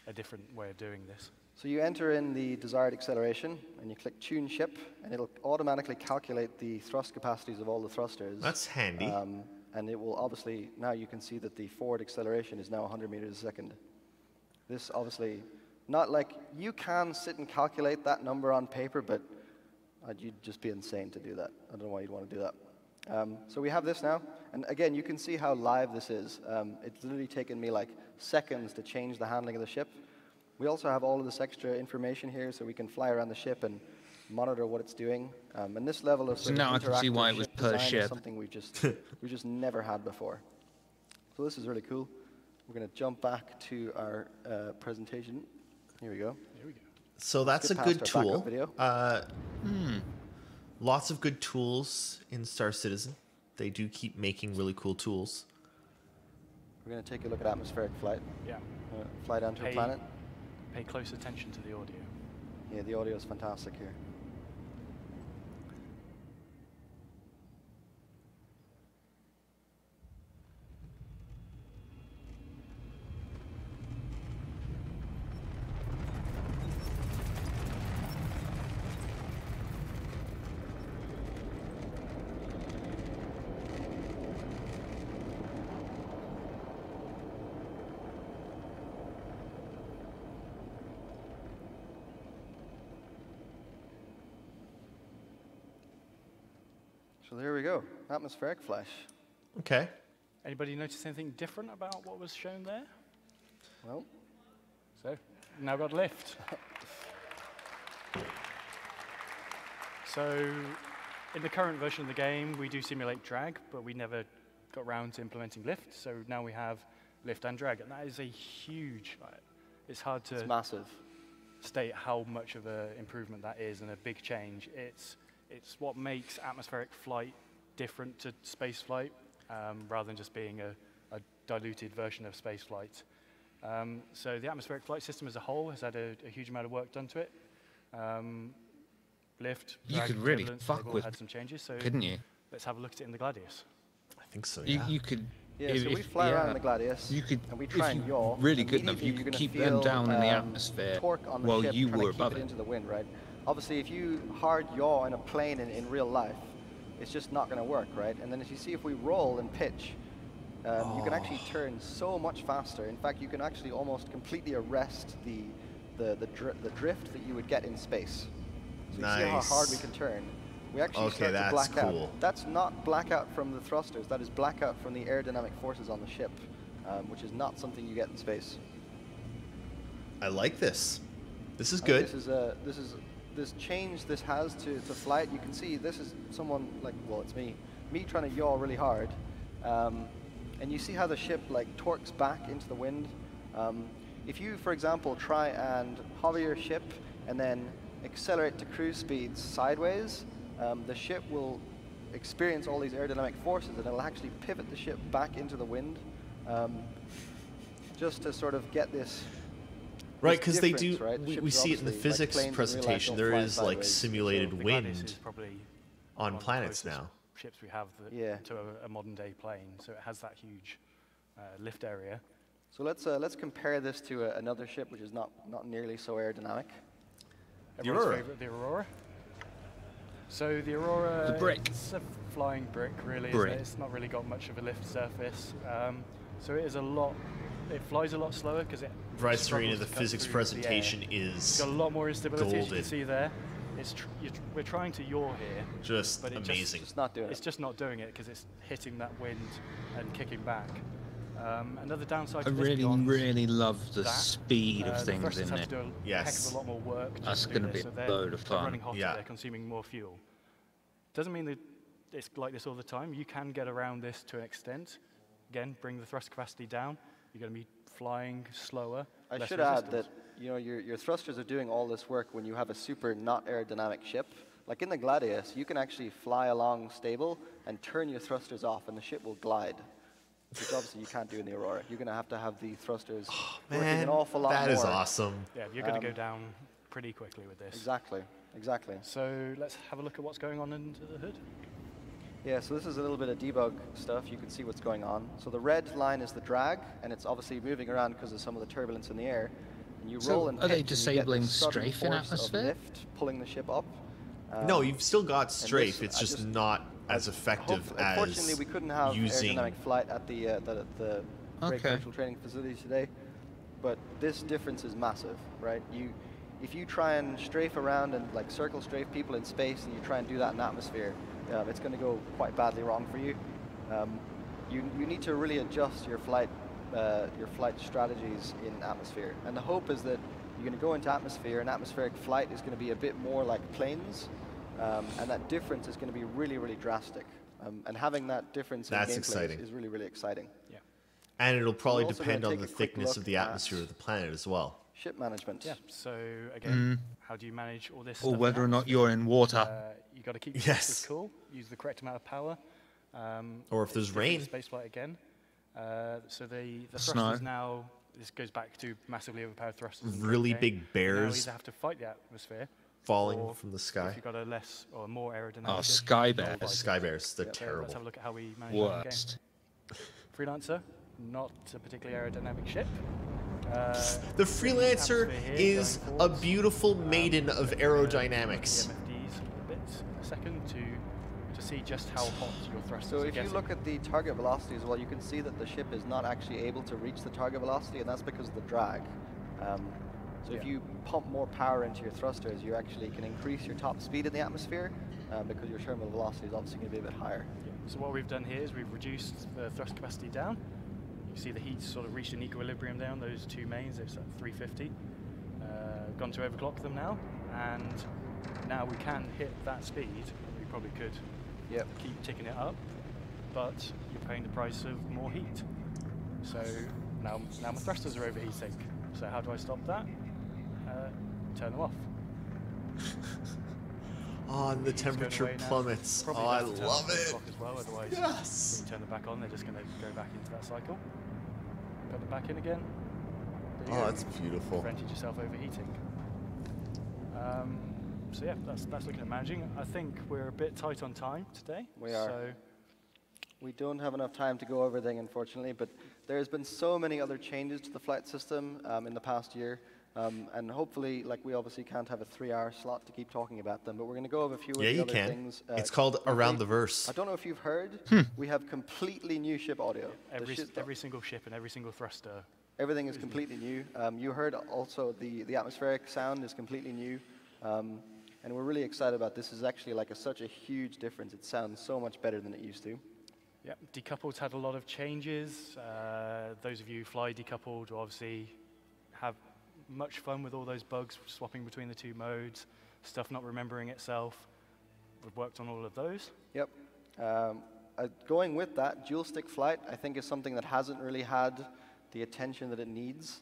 Speaker 4: a different way of doing this.
Speaker 5: So you enter in the desired acceleration, and you click Tune Ship, and it'll automatically calculate the thrust capacities of all the thrusters.
Speaker 2: That's handy.
Speaker 5: And it will obviously, now you can see that the forward acceleration is now 100 meters a second. This obviously... Not like, you can sit and calculate that number on paper, but you'd just be insane to do that. I don't know why you'd want to do that. So we have this now, and again, you can see how live this is. It's literally taken me like seconds to change the handling of the ship. We also have all of this extra information here, so we can fly around the ship and monitor what it's doing. And this level of
Speaker 3: so now I can see why it was per ship.
Speaker 5: Is something we just never had before. So this is really cool. We're going to jump back to our presentation. Here we go.
Speaker 4: Here we go.
Speaker 2: So that's a good tool. Lots of good tools in Star Citizen. They do keep making really cool tools.
Speaker 5: We're going to take a look at atmospheric flight.
Speaker 4: Yeah.
Speaker 5: Fly down to a planet.
Speaker 4: Pay close attention to the audio.
Speaker 5: Yeah, the audio is fantastic here. So there we go, atmospheric flash.
Speaker 2: Okay.
Speaker 4: Anybody notice anything different about what was shown there?
Speaker 5: Well,
Speaker 4: so now got lift. So in the current version of the game, we do simulate drag, but we never got around to implementing lift. So now we have lift and drag, and that is a huge. It's hard to.
Speaker 5: It's massive.
Speaker 4: State how much of an improvement that is and a big change. It's what makes atmospheric flight different to space flight, rather than just being a diluted version of space flight. So the atmospheric flight system as a whole has had a huge amount of work done to it. Lift,
Speaker 3: you could really fuck with
Speaker 4: had some changes, so
Speaker 3: couldn't you?
Speaker 4: Let's have a look at it in the Gladius.
Speaker 2: I think so, yeah.
Speaker 3: You could...
Speaker 5: Yeah, so we fly around in the Gladius, and we try and yaw.
Speaker 3: Really good enough, you could keep them down in the atmosphere while you were above it.
Speaker 5: Into the wind, right? Obviously, if you hard yaw in a plane in real life, it's just not going to work, right? And then as you see, if we roll and pitch, you can actually turn so much faster. In fact, you can actually almost completely arrest the drift that you would get in space. So you see how hard we can turn. We actually start to black out. That's not blackout from the thrusters. That is blackout from the aerodynamic forces on the ship, which is not something you get in space.
Speaker 2: I like this. This is good.
Speaker 5: This change this has to flight. You can see this is someone like, well, it's me trying to yaw really hard, and you see how the ship like torques back into the wind. If you, for example, try and hover your ship and then accelerate to cruise speeds sideways, the ship will experience all these aerodynamic forces, and it'll actually pivot the ship back into the wind, just to sort of get this.
Speaker 2: Right, because they do. Right? We see it in the physics presentation. There is like simulated wind on planets now.
Speaker 4: Ships we have to a modern day plane, so it has that huge lift area.
Speaker 5: So let's compare this to another ship which is not nearly so aerodynamic.
Speaker 4: Everyone's
Speaker 2: Aurora.
Speaker 4: favorite, the Aurora. So the Aurora,
Speaker 3: The brick.
Speaker 4: it's a flying brick, really. Isn't it? It's not really got much of a lift surface. So it is a lot. It flies a lot slower because it.
Speaker 2: Right,
Speaker 4: struggles
Speaker 2: Serena, the
Speaker 4: to cut
Speaker 2: physics
Speaker 4: through
Speaker 2: presentation
Speaker 4: the air.
Speaker 2: is
Speaker 4: It's got a lot more instability, as you
Speaker 2: golden.
Speaker 4: can see there. We're trying to yaw here,
Speaker 2: just
Speaker 4: but
Speaker 2: amazing.
Speaker 5: It's not doing
Speaker 4: it's
Speaker 5: it.
Speaker 4: just not doing it because it's hitting that wind and kicking back. Another downside
Speaker 3: I
Speaker 4: to this
Speaker 3: really,
Speaker 4: beyond
Speaker 3: really love the
Speaker 4: that,
Speaker 3: speed of
Speaker 4: the
Speaker 3: things
Speaker 4: thrusters
Speaker 3: in
Speaker 4: have to
Speaker 3: it.
Speaker 4: do a
Speaker 2: Yes.
Speaker 4: heck of a lot more work. just
Speaker 3: That's
Speaker 4: to do
Speaker 3: gonna
Speaker 4: this,
Speaker 3: be
Speaker 4: so
Speaker 3: a
Speaker 4: they're-
Speaker 3: load of
Speaker 4: they're
Speaker 3: fun.
Speaker 4: running hotter,
Speaker 2: Yeah.
Speaker 4: they're consuming more fuel. Doesn't mean that it's like this all the time. You can get around this to an extent. Again, bring the thrust capacity down. You're going to be flying slower.
Speaker 5: I
Speaker 4: less
Speaker 5: should add
Speaker 4: resistance.
Speaker 5: that your thrusters are doing all this work when you have a super not aerodynamic ship. Like in the Gladius, you can actually fly along stable and turn your thrusters off, and the ship will glide, which obviously you can't do in the Aurora. You're going to have the thrusters working
Speaker 2: Man,
Speaker 5: an awful lot
Speaker 2: that
Speaker 5: more.
Speaker 2: is awesome.
Speaker 4: Yeah, you're going to go down pretty quickly with this.
Speaker 5: Exactly.
Speaker 4: So let's have a look at what's going on under the hood.
Speaker 5: Yeah, so this is a little bit of debug stuff. You can see what's going on. So the red line is the drag, and it's obviously moving around because of some of the turbulence in the air. And you
Speaker 3: So
Speaker 5: roll and
Speaker 3: are they
Speaker 5: pitch, and you get this
Speaker 3: disabling
Speaker 5: sudden
Speaker 3: strafe in
Speaker 5: force of
Speaker 3: atmosphere?
Speaker 5: lift pulling the ship up.
Speaker 2: No, you've still got strafe.
Speaker 5: this-
Speaker 2: It's
Speaker 5: I
Speaker 2: just
Speaker 5: just-
Speaker 2: not as effective
Speaker 5: Unfortunately,
Speaker 2: as
Speaker 5: we couldn't have
Speaker 2: using.
Speaker 5: aerodynamic flight at the Great
Speaker 3: Okay.
Speaker 5: Commercial Training Facility today, but this difference is massive, right? If you try and strafe around and like circle strafe people in space, and you try and do that in atmosphere, it's going to go quite badly wrong for you. You need to really adjust your flight strategies in atmosphere, and the hope is that you're going to go into atmosphere, and atmospheric flight is going to be a bit more like planes, and that difference is going to be really, really drastic. And having that difference in
Speaker 2: That's
Speaker 5: gameplay
Speaker 2: exciting.
Speaker 5: is really, really exciting.
Speaker 4: Yeah.
Speaker 2: And it'll probably
Speaker 5: we're also
Speaker 2: depend
Speaker 5: gonna
Speaker 2: on
Speaker 5: take
Speaker 2: the
Speaker 5: a quick
Speaker 2: thickness
Speaker 5: look
Speaker 2: of the
Speaker 5: at-
Speaker 2: atmosphere of the planet as well.
Speaker 5: Ship management.
Speaker 4: Yeah. So again, how do you manage all this?
Speaker 3: Or
Speaker 4: stuff
Speaker 3: whether
Speaker 4: in
Speaker 3: or not you're in water.
Speaker 4: you got to keep your
Speaker 2: Yes.
Speaker 4: thrusters cool. Use the correct amount of power.
Speaker 2: Or if there's rain.
Speaker 4: Spaceflight again. So the
Speaker 3: Snow.
Speaker 4: thrusters now. This goes back to massively overpowered thrusters. in the
Speaker 2: Really
Speaker 4: game.
Speaker 2: big
Speaker 4: You now
Speaker 2: bears
Speaker 4: either have to fight the atmosphere,
Speaker 2: falling
Speaker 4: or
Speaker 2: from the
Speaker 4: if
Speaker 2: sky.
Speaker 4: you've got a less or more aerodynamic.
Speaker 3: Oh,
Speaker 4: ship,
Speaker 3: sky
Speaker 4: you'll
Speaker 3: bears.
Speaker 4: fight it.
Speaker 2: Sky bears, they're
Speaker 5: Yeah.
Speaker 4: So
Speaker 2: terrible.
Speaker 4: let's have a look at how we manage that in the game.
Speaker 3: Worst.
Speaker 4: Freelancer, not a particularly aerodynamic ship.
Speaker 2: The Freelancer
Speaker 4: atmosphere here
Speaker 2: is
Speaker 4: going
Speaker 2: a
Speaker 4: forwards.
Speaker 2: beautiful maiden of
Speaker 4: The
Speaker 2: aerodynamics.
Speaker 4: MFDs a bit in a second to see just how hot your thrusters
Speaker 5: So
Speaker 4: are
Speaker 5: if you
Speaker 4: getting.
Speaker 5: look at the target velocity as well, you can see that the ship is not actually able to reach the target velocity, and that's because of the drag. So if
Speaker 4: Yeah.
Speaker 5: you pump more power into your thrusters, you actually can increase your top speed in the atmosphere because your terminal velocity is obviously going to be a bit higher.
Speaker 4: So what we've done here is we've reduced the thrust capacity down. You see the heat's sort of reached an equilibrium down, those two mains, it's at 350. Gone to overclock them now, and now we can hit that speed. We probably could
Speaker 5: Yep.
Speaker 4: keep ticking it up, but you're paying the price of more heat. So now my thrusters are overheating. So how do I stop that? Turn them off.
Speaker 2: Oh, and the
Speaker 4: Heat's going
Speaker 2: temperature
Speaker 4: away now.
Speaker 2: plummets.
Speaker 4: Probably
Speaker 2: Oh, I
Speaker 4: have to turn
Speaker 2: love
Speaker 4: off the
Speaker 2: it.
Speaker 4: clock as well, otherwise
Speaker 2: Yes.
Speaker 4: when you turn them back on, they're just going to go back into that cycle. Put them back in again. There you
Speaker 2: Oh,
Speaker 4: go.
Speaker 2: that's beautiful.
Speaker 4: Prevented yourself overheating. So yeah, that's looking at managing. I think we're a bit tight on time today.
Speaker 5: We are.
Speaker 4: So
Speaker 5: We don't have enough time to go over everything, unfortunately, but there's been so many other changes to the flight system in the past year, and hopefully, like, we obviously can't have a 3-hour slot to keep talking about them, but we're going to go over a few of
Speaker 2: Yeah,
Speaker 5: the
Speaker 2: you
Speaker 5: other
Speaker 2: can.
Speaker 5: things.
Speaker 2: It's called Around the
Speaker 5: briefly.
Speaker 2: Verse.
Speaker 5: I don't know if you've heard, we have completely new ship audio. The
Speaker 4: every single ship and every single thruster.
Speaker 5: everything is completely new. You heard also the atmospheric sound is completely new, and we're really excited about this. This is actually like such a huge difference. It sounds so much better than it used to.
Speaker 4: Yep, decoupled's had a lot of changes. Those of you who fly decoupled will obviously have much fun with all those bugs, swapping between the two modes, stuff not remembering itself. We've worked on all of those.
Speaker 5: Yep. Going with that, dual stick flight, I think, is something that hasn't really had the attention that it needs.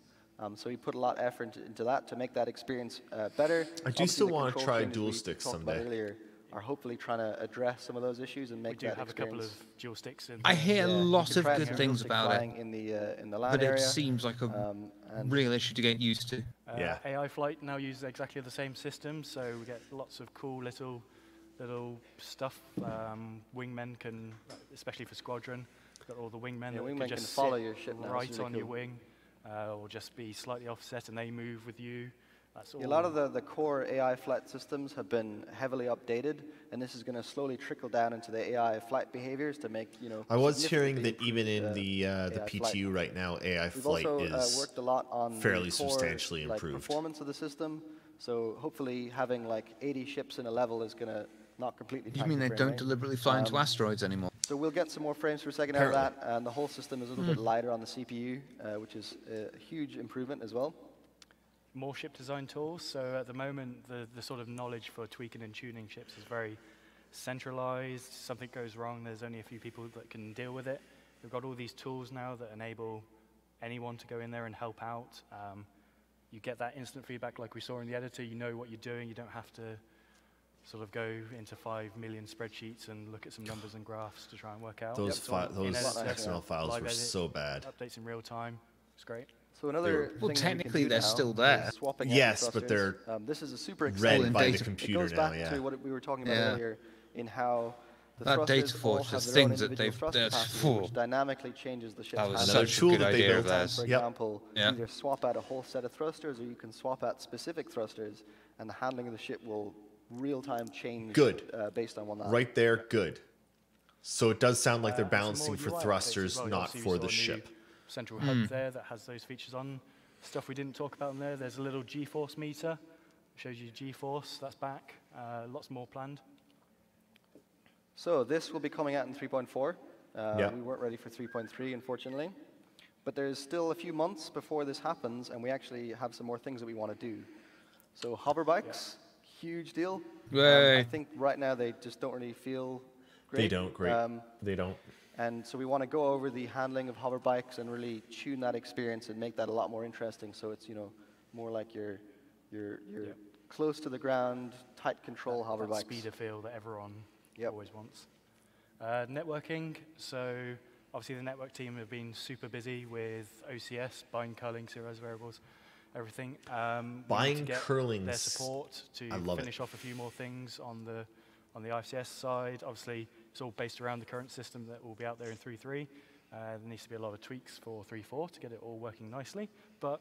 Speaker 5: So we put a lot of effort into that to make that experience better.
Speaker 2: I do
Speaker 5: Obviously,
Speaker 2: still
Speaker 5: the
Speaker 2: wanna
Speaker 5: control
Speaker 2: try
Speaker 5: changes
Speaker 2: dual
Speaker 5: we
Speaker 2: sticks
Speaker 5: talked about
Speaker 2: someday.
Speaker 5: earlier are hopefully trying to address some of those issues and
Speaker 4: We
Speaker 5: make
Speaker 4: do
Speaker 5: that
Speaker 4: have a couple
Speaker 5: experience.
Speaker 4: of dual sticks in.
Speaker 3: I hear
Speaker 5: Yeah, you
Speaker 3: lots
Speaker 5: can
Speaker 3: of
Speaker 5: try
Speaker 3: good
Speaker 5: dual
Speaker 3: things
Speaker 5: stick
Speaker 3: about it,
Speaker 5: flying in the land
Speaker 3: but it
Speaker 5: area.
Speaker 3: seems like a
Speaker 5: and
Speaker 3: real issue to get used to.
Speaker 2: Yeah.
Speaker 4: AI flight now uses exactly the same system, so we get lots of cool little stuff. Wingmen can, especially for squadron, got all the wingmen.
Speaker 5: Yeah,
Speaker 4: that
Speaker 5: wingmen can
Speaker 4: just
Speaker 5: follow
Speaker 4: sit
Speaker 5: your ship now, it's
Speaker 4: right
Speaker 5: really
Speaker 4: on your
Speaker 5: cool.
Speaker 4: wing, or just be slightly offset and they move with you. That's all.
Speaker 5: A lot of the core AI flight systems have been heavily updated, and this is going to slowly trickle down into the AI flight behaviors to make,
Speaker 2: I was hearing
Speaker 5: significantly
Speaker 2: that even in
Speaker 5: improved,
Speaker 2: the
Speaker 5: AI
Speaker 2: PTU
Speaker 5: flight.
Speaker 2: right now, AI
Speaker 5: We've
Speaker 2: flight
Speaker 5: also
Speaker 2: is
Speaker 5: worked a lot on
Speaker 2: fairly
Speaker 5: the core,
Speaker 2: substantially
Speaker 5: like,
Speaker 2: improved.
Speaker 5: performance of the system. So hopefully having like 80 ships in a level is going to not completely.
Speaker 3: You mean they don't deliberately fly into asteroids anymore?
Speaker 5: So we'll get some more frames per second out of that, and the whole system is a little bit lighter on the CPU, which is a huge improvement as well.
Speaker 4: More ship design tools. So at the moment, the sort of knowledge for tweaking and tuning ships is very centralized. Something goes wrong, there's only a few people that can deal with it. We've got all these tools now that enable anyone to go in there and help out. You get that instant feedback like we saw in the editor. You know what you're doing. You don't have to sort of go into 5 million spreadsheets and look at some numbers and graphs to try and work out.
Speaker 2: Those
Speaker 4: In editor,
Speaker 2: XML files
Speaker 4: live
Speaker 2: were
Speaker 4: edit,
Speaker 2: so bad.
Speaker 4: Updates in real time. It's great.
Speaker 5: So another
Speaker 3: Well,
Speaker 5: thing
Speaker 3: technically
Speaker 5: that we can do
Speaker 3: they're
Speaker 5: now
Speaker 3: still there.
Speaker 5: is swapping out
Speaker 2: Yes,
Speaker 5: the
Speaker 2: but
Speaker 5: thrusters.
Speaker 2: they're
Speaker 5: this is a super
Speaker 2: read
Speaker 5: exciting.
Speaker 2: by the
Speaker 3: data.
Speaker 2: computer
Speaker 5: It goes
Speaker 2: now,
Speaker 5: back
Speaker 2: yeah.
Speaker 5: to what we were talking about
Speaker 3: Yeah.
Speaker 5: earlier in how the
Speaker 3: That data
Speaker 5: thrusters all
Speaker 3: forge,
Speaker 5: have
Speaker 3: the
Speaker 5: their own
Speaker 3: things that
Speaker 5: individual
Speaker 3: they've-
Speaker 5: thrust
Speaker 3: that's
Speaker 5: capacity,
Speaker 3: full.
Speaker 5: which dynamically changes the ship's
Speaker 3: That was
Speaker 5: handling.
Speaker 2: Another
Speaker 3: such a
Speaker 2: tool
Speaker 3: good
Speaker 2: that they
Speaker 3: idea of
Speaker 2: built.
Speaker 3: theirs.
Speaker 5: For
Speaker 2: Yep.
Speaker 5: example,
Speaker 3: Yeah.
Speaker 5: either swap out a whole set of thrusters, or you can swap out specific thrusters, and the handling of the ship will real-time change.
Speaker 2: Good.
Speaker 5: Based on one that.
Speaker 2: Right there, good. So it does sound like they're
Speaker 4: And some
Speaker 2: balancing
Speaker 4: more
Speaker 2: for
Speaker 4: UI updates as
Speaker 2: thrusters,
Speaker 4: well.
Speaker 2: not
Speaker 4: Obviously, we
Speaker 2: for
Speaker 4: saw
Speaker 2: the
Speaker 4: a new
Speaker 2: ship.
Speaker 4: Central hub there that has those features on. Stuff we didn't talk about in there. There's a little G-force meter. Shows you G-force. That's back. Lots more planned.
Speaker 5: So this will be coming out in 3.4.
Speaker 2: Yeah.
Speaker 5: We weren't ready for 3.3, unfortunately. But there's still a few months before this happens, and we actually have some more things that we want to do. So hover bikes, huge deal. I
Speaker 3: Yay.
Speaker 5: think right now they just don't really feel great.
Speaker 2: They don't, great. They don't.
Speaker 5: And so we want to go over the handling of hover bikes and really tune that experience and make that a lot more interesting. So it's, more like your close to the ground, tight control hover
Speaker 4: That
Speaker 5: bikes.
Speaker 4: speeder feel that everyone
Speaker 5: Yep.
Speaker 4: always wants. Networking. So obviously the network team have been super busy with OCS, bind curling, serialized variables, everything. We need to
Speaker 2: Bind
Speaker 4: get
Speaker 2: curling,
Speaker 4: their support to
Speaker 2: I love it.
Speaker 4: finish off a few more things on the ICS side. Obviously, it's all based around the current system that will be out there in 3.3. There needs to be a lot of tweaks for 3.4 to get it all working nicely, but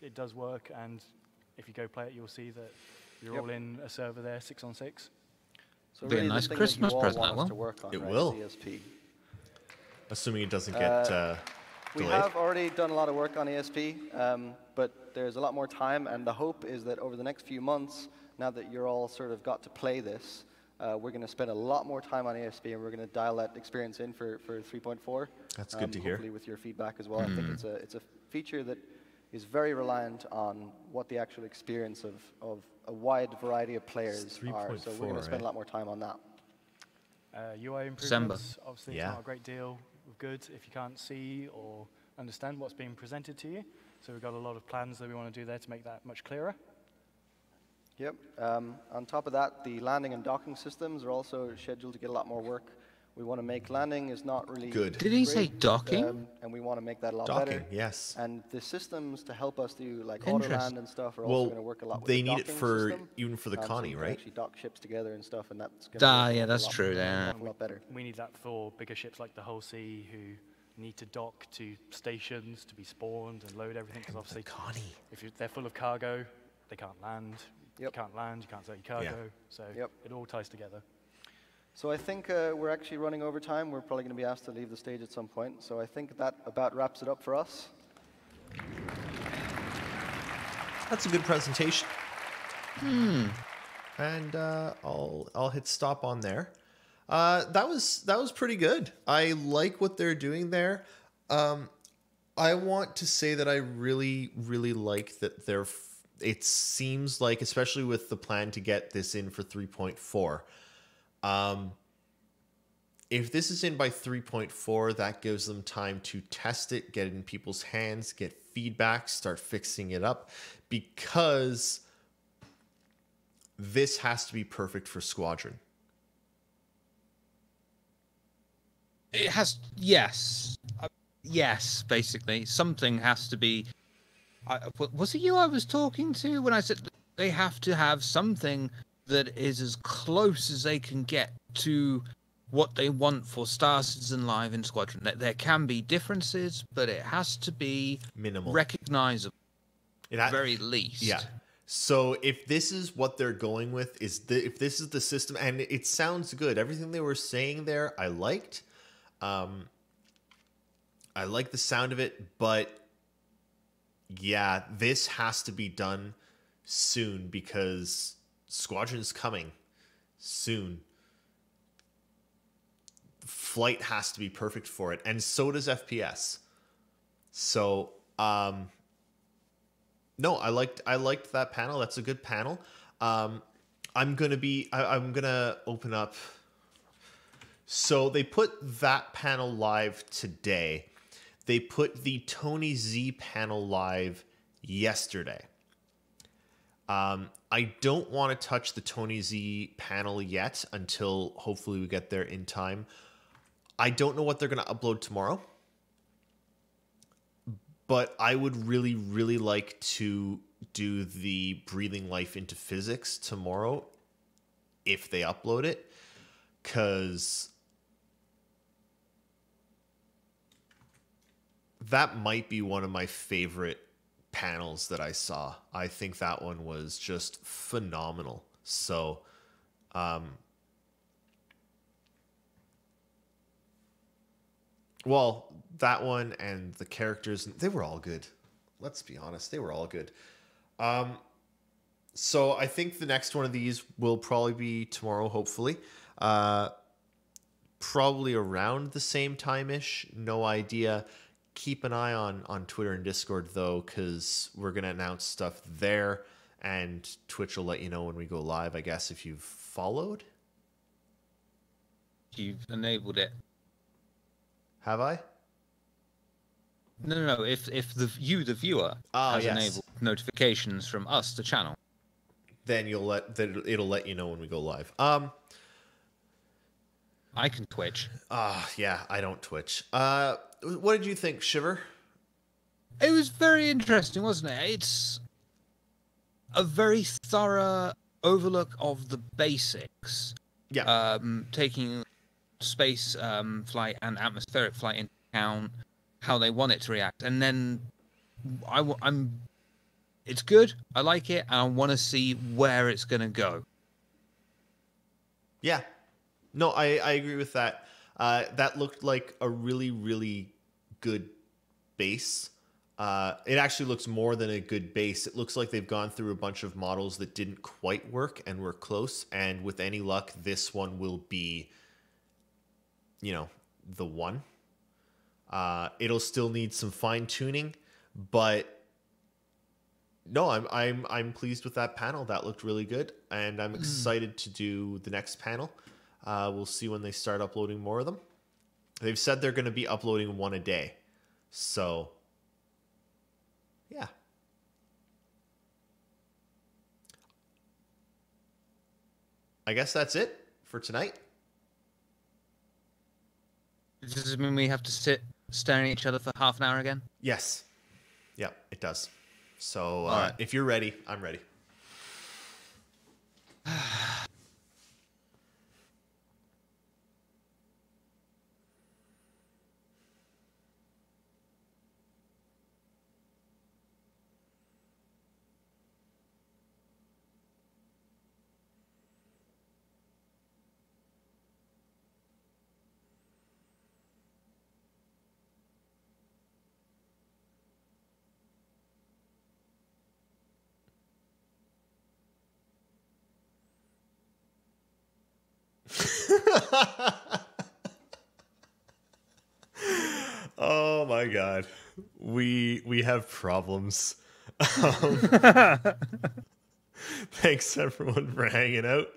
Speaker 4: it does work, and if you go play it, you'll see that you're all in a server there, 6-on-6.
Speaker 5: So
Speaker 3: Be a
Speaker 5: really
Speaker 3: nice
Speaker 5: the thing
Speaker 3: Christmas
Speaker 5: that you all
Speaker 3: present,
Speaker 5: want
Speaker 3: that
Speaker 5: us
Speaker 3: will.
Speaker 5: to work on,
Speaker 2: It
Speaker 5: right,
Speaker 2: will.
Speaker 5: is ESP.
Speaker 2: Assuming it doesn't get
Speaker 5: We
Speaker 2: delayed.
Speaker 5: have already done a lot of work on ESP, but there's a lot more time, and the hope is that over the next few months, now that you're all sort of got to play this, we're going to spend a lot more time on ESP, and we're going to dial that experience in for 3.4.
Speaker 2: That's good to hear.
Speaker 5: Hopefully with your feedback as well. I think it's a feature that is very reliant on what the actual experience of a wide variety of players are. So we're going to
Speaker 2: 3.4,
Speaker 5: spend a lot more time on that.
Speaker 4: UI
Speaker 3: December.
Speaker 4: improvements, obviously
Speaker 2: Yeah.
Speaker 4: it's not a great deal of good if you can't see or understand what's being presented to you. So we've got a lot of plans that we want to do there to make that much clearer.
Speaker 5: Yep. On top of that, the landing and docking systems are also scheduled to get a lot more work. We want to make landing is not really
Speaker 2: Good.
Speaker 3: Did he
Speaker 5: great,
Speaker 3: say docking?
Speaker 5: and we want to make that a lot
Speaker 2: Docking,
Speaker 5: better.
Speaker 2: yes.
Speaker 5: And the systems to help us do like auto
Speaker 3: Interesting.
Speaker 5: land and stuff are also
Speaker 2: Well,
Speaker 5: going to work a lot with
Speaker 2: they
Speaker 5: the
Speaker 2: need it
Speaker 5: docking
Speaker 2: for
Speaker 5: system.
Speaker 2: even for the
Speaker 5: So
Speaker 2: Connie,
Speaker 5: we can
Speaker 2: right?
Speaker 5: actually dock ships together and stuff, and that's going
Speaker 3: Yeah, that's true. Yeah.
Speaker 5: a lot better.
Speaker 4: We need that for bigger ships like the Hull Sea who need to dock to stations to be spawned and load everything, because obviously
Speaker 2: Connie.
Speaker 4: if they're full of cargo, they can't land. You
Speaker 5: Yep.
Speaker 4: can't land, you can't sell your cargo. So
Speaker 5: Yep.
Speaker 4: it all ties together.
Speaker 5: So I think we're actually running over time. We're probably going to be asked to leave the stage at some point. So I think that about wraps it up for us.
Speaker 2: That's a good presentation. And I'll hit stop on there. That was pretty good. I like what they're doing there. I want to say that I really like that it seems like, especially with the plan to get this in for 3.4. If this is in by 3.4, that gives them time to test it, get it in people's hands, get feedback, start fixing it up, because this has to be perfect for Squadron.
Speaker 3: It has, yes. Yes, basically. Something has to be... was it you I was talking to when I said they have to have something that is as close as they can get to what they want for Star Citizen Live in Squadron. There can be differences, but it has to be
Speaker 2: minimal,
Speaker 3: recognizable, at very least.
Speaker 2: Yeah. So if this is what they're going with, if this is the system, and it sounds good, everything they were saying there, I liked. I like the sound of it, but yeah, this has to be done soon because Squadron's coming soon. Flight has to be perfect for it, and so does FPS. So, no, I liked that panel. That's a good panel. I'm gonna open up. So they put that panel live today. They put the Tony Z panel live yesterday. I don't want to touch the Tony Z panel yet until hopefully we get there in time. I don't know what they're going to upload tomorrow, but I would really, really like to do the Breathing Life into Physics tomorrow if they upload it, because that might be one of my favorite panels that I saw. I think that one was just phenomenal. So, well, that one and the characters, they were all good. Let's be honest, they were all good. So I think the next one of these will probably be tomorrow, hopefully. Probably around the same time-ish, no idea. Keep an eye on Twitter and Discord, though, because we're going to announce stuff there, and Twitch will let you know when we go live, I guess, if you've followed.
Speaker 3: You've enabled it.
Speaker 2: Have I?
Speaker 3: No. If the viewer, has enabled notifications from us, the channel,
Speaker 2: then it'll let you know when we go live.
Speaker 3: I can Twitch.
Speaker 2: Yeah, I don't Twitch. What did you think, Shiver?
Speaker 3: It was very interesting, wasn't it? It's a very thorough overlook of the basics.
Speaker 2: Yeah.
Speaker 3: Taking space flight and atmospheric flight into account, how they want it to react, and then it's good. I like it, and I want to see where it's going to go.
Speaker 2: Yeah. No, I agree with that. That looked like a really, really good base. It actually looks more than a good base. It looks like they've gone through a bunch of models that didn't quite work and were close. And with any luck, this one will be, the one. It'll still need some fine tuning, but no, I'm pleased with that panel. That looked really good, and I'm excited to do the next panel. We'll see when they start uploading more of them. They've said they're going to be uploading one a day. So, yeah. I guess that's it for tonight.
Speaker 3: Does this mean we have to sit staring at each other for half an hour again?
Speaker 2: Yes. Yeah, it does. So,
Speaker 3: right.
Speaker 2: If you're ready, I'm ready. Oh my god, we have problems. Thanks everyone for hanging out.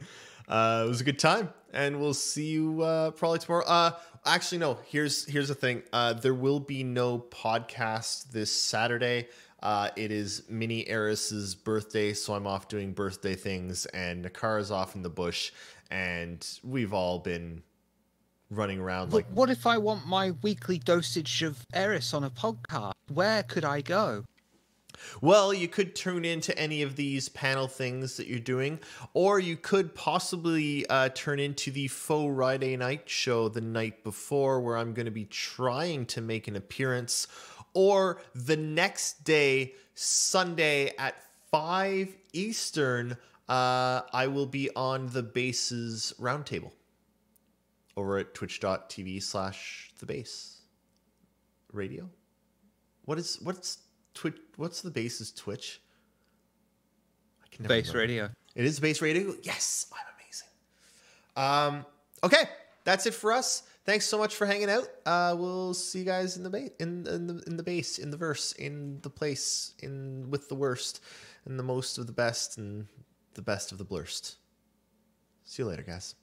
Speaker 2: It was a good time, and we'll see you probably tomorrow. Actually, no. Here's the thing. There will be no podcast this Saturday. It is Mini Erris's birthday, so I'm off doing birthday things, and Nakara's off in the bush, and we've all been running around like...
Speaker 3: What if I want my weekly dosage of Erris on a podcast? Where could I go?
Speaker 2: Well, you could tune into any of these panel things that you're doing, or you could possibly turn into the Faux Friday Night show the night before, where I'm going to be trying to make an appearance, or the next day, Sunday at 5 Eastern, I will be on the Base's Roundtable over at twitch.tv/thebase radio. What's Twitch? What's the Base's Twitch? I can never
Speaker 3: Base
Speaker 2: remember.
Speaker 3: Radio.
Speaker 2: It is Base Radio. Yes, I'm amazing. Okay, that's it for us. Thanks so much for hanging out. We'll see you guys in the base, in the base, in the verse, in the place, in with the worst, and the most of the best, and the best of the blurst. See you later, guys.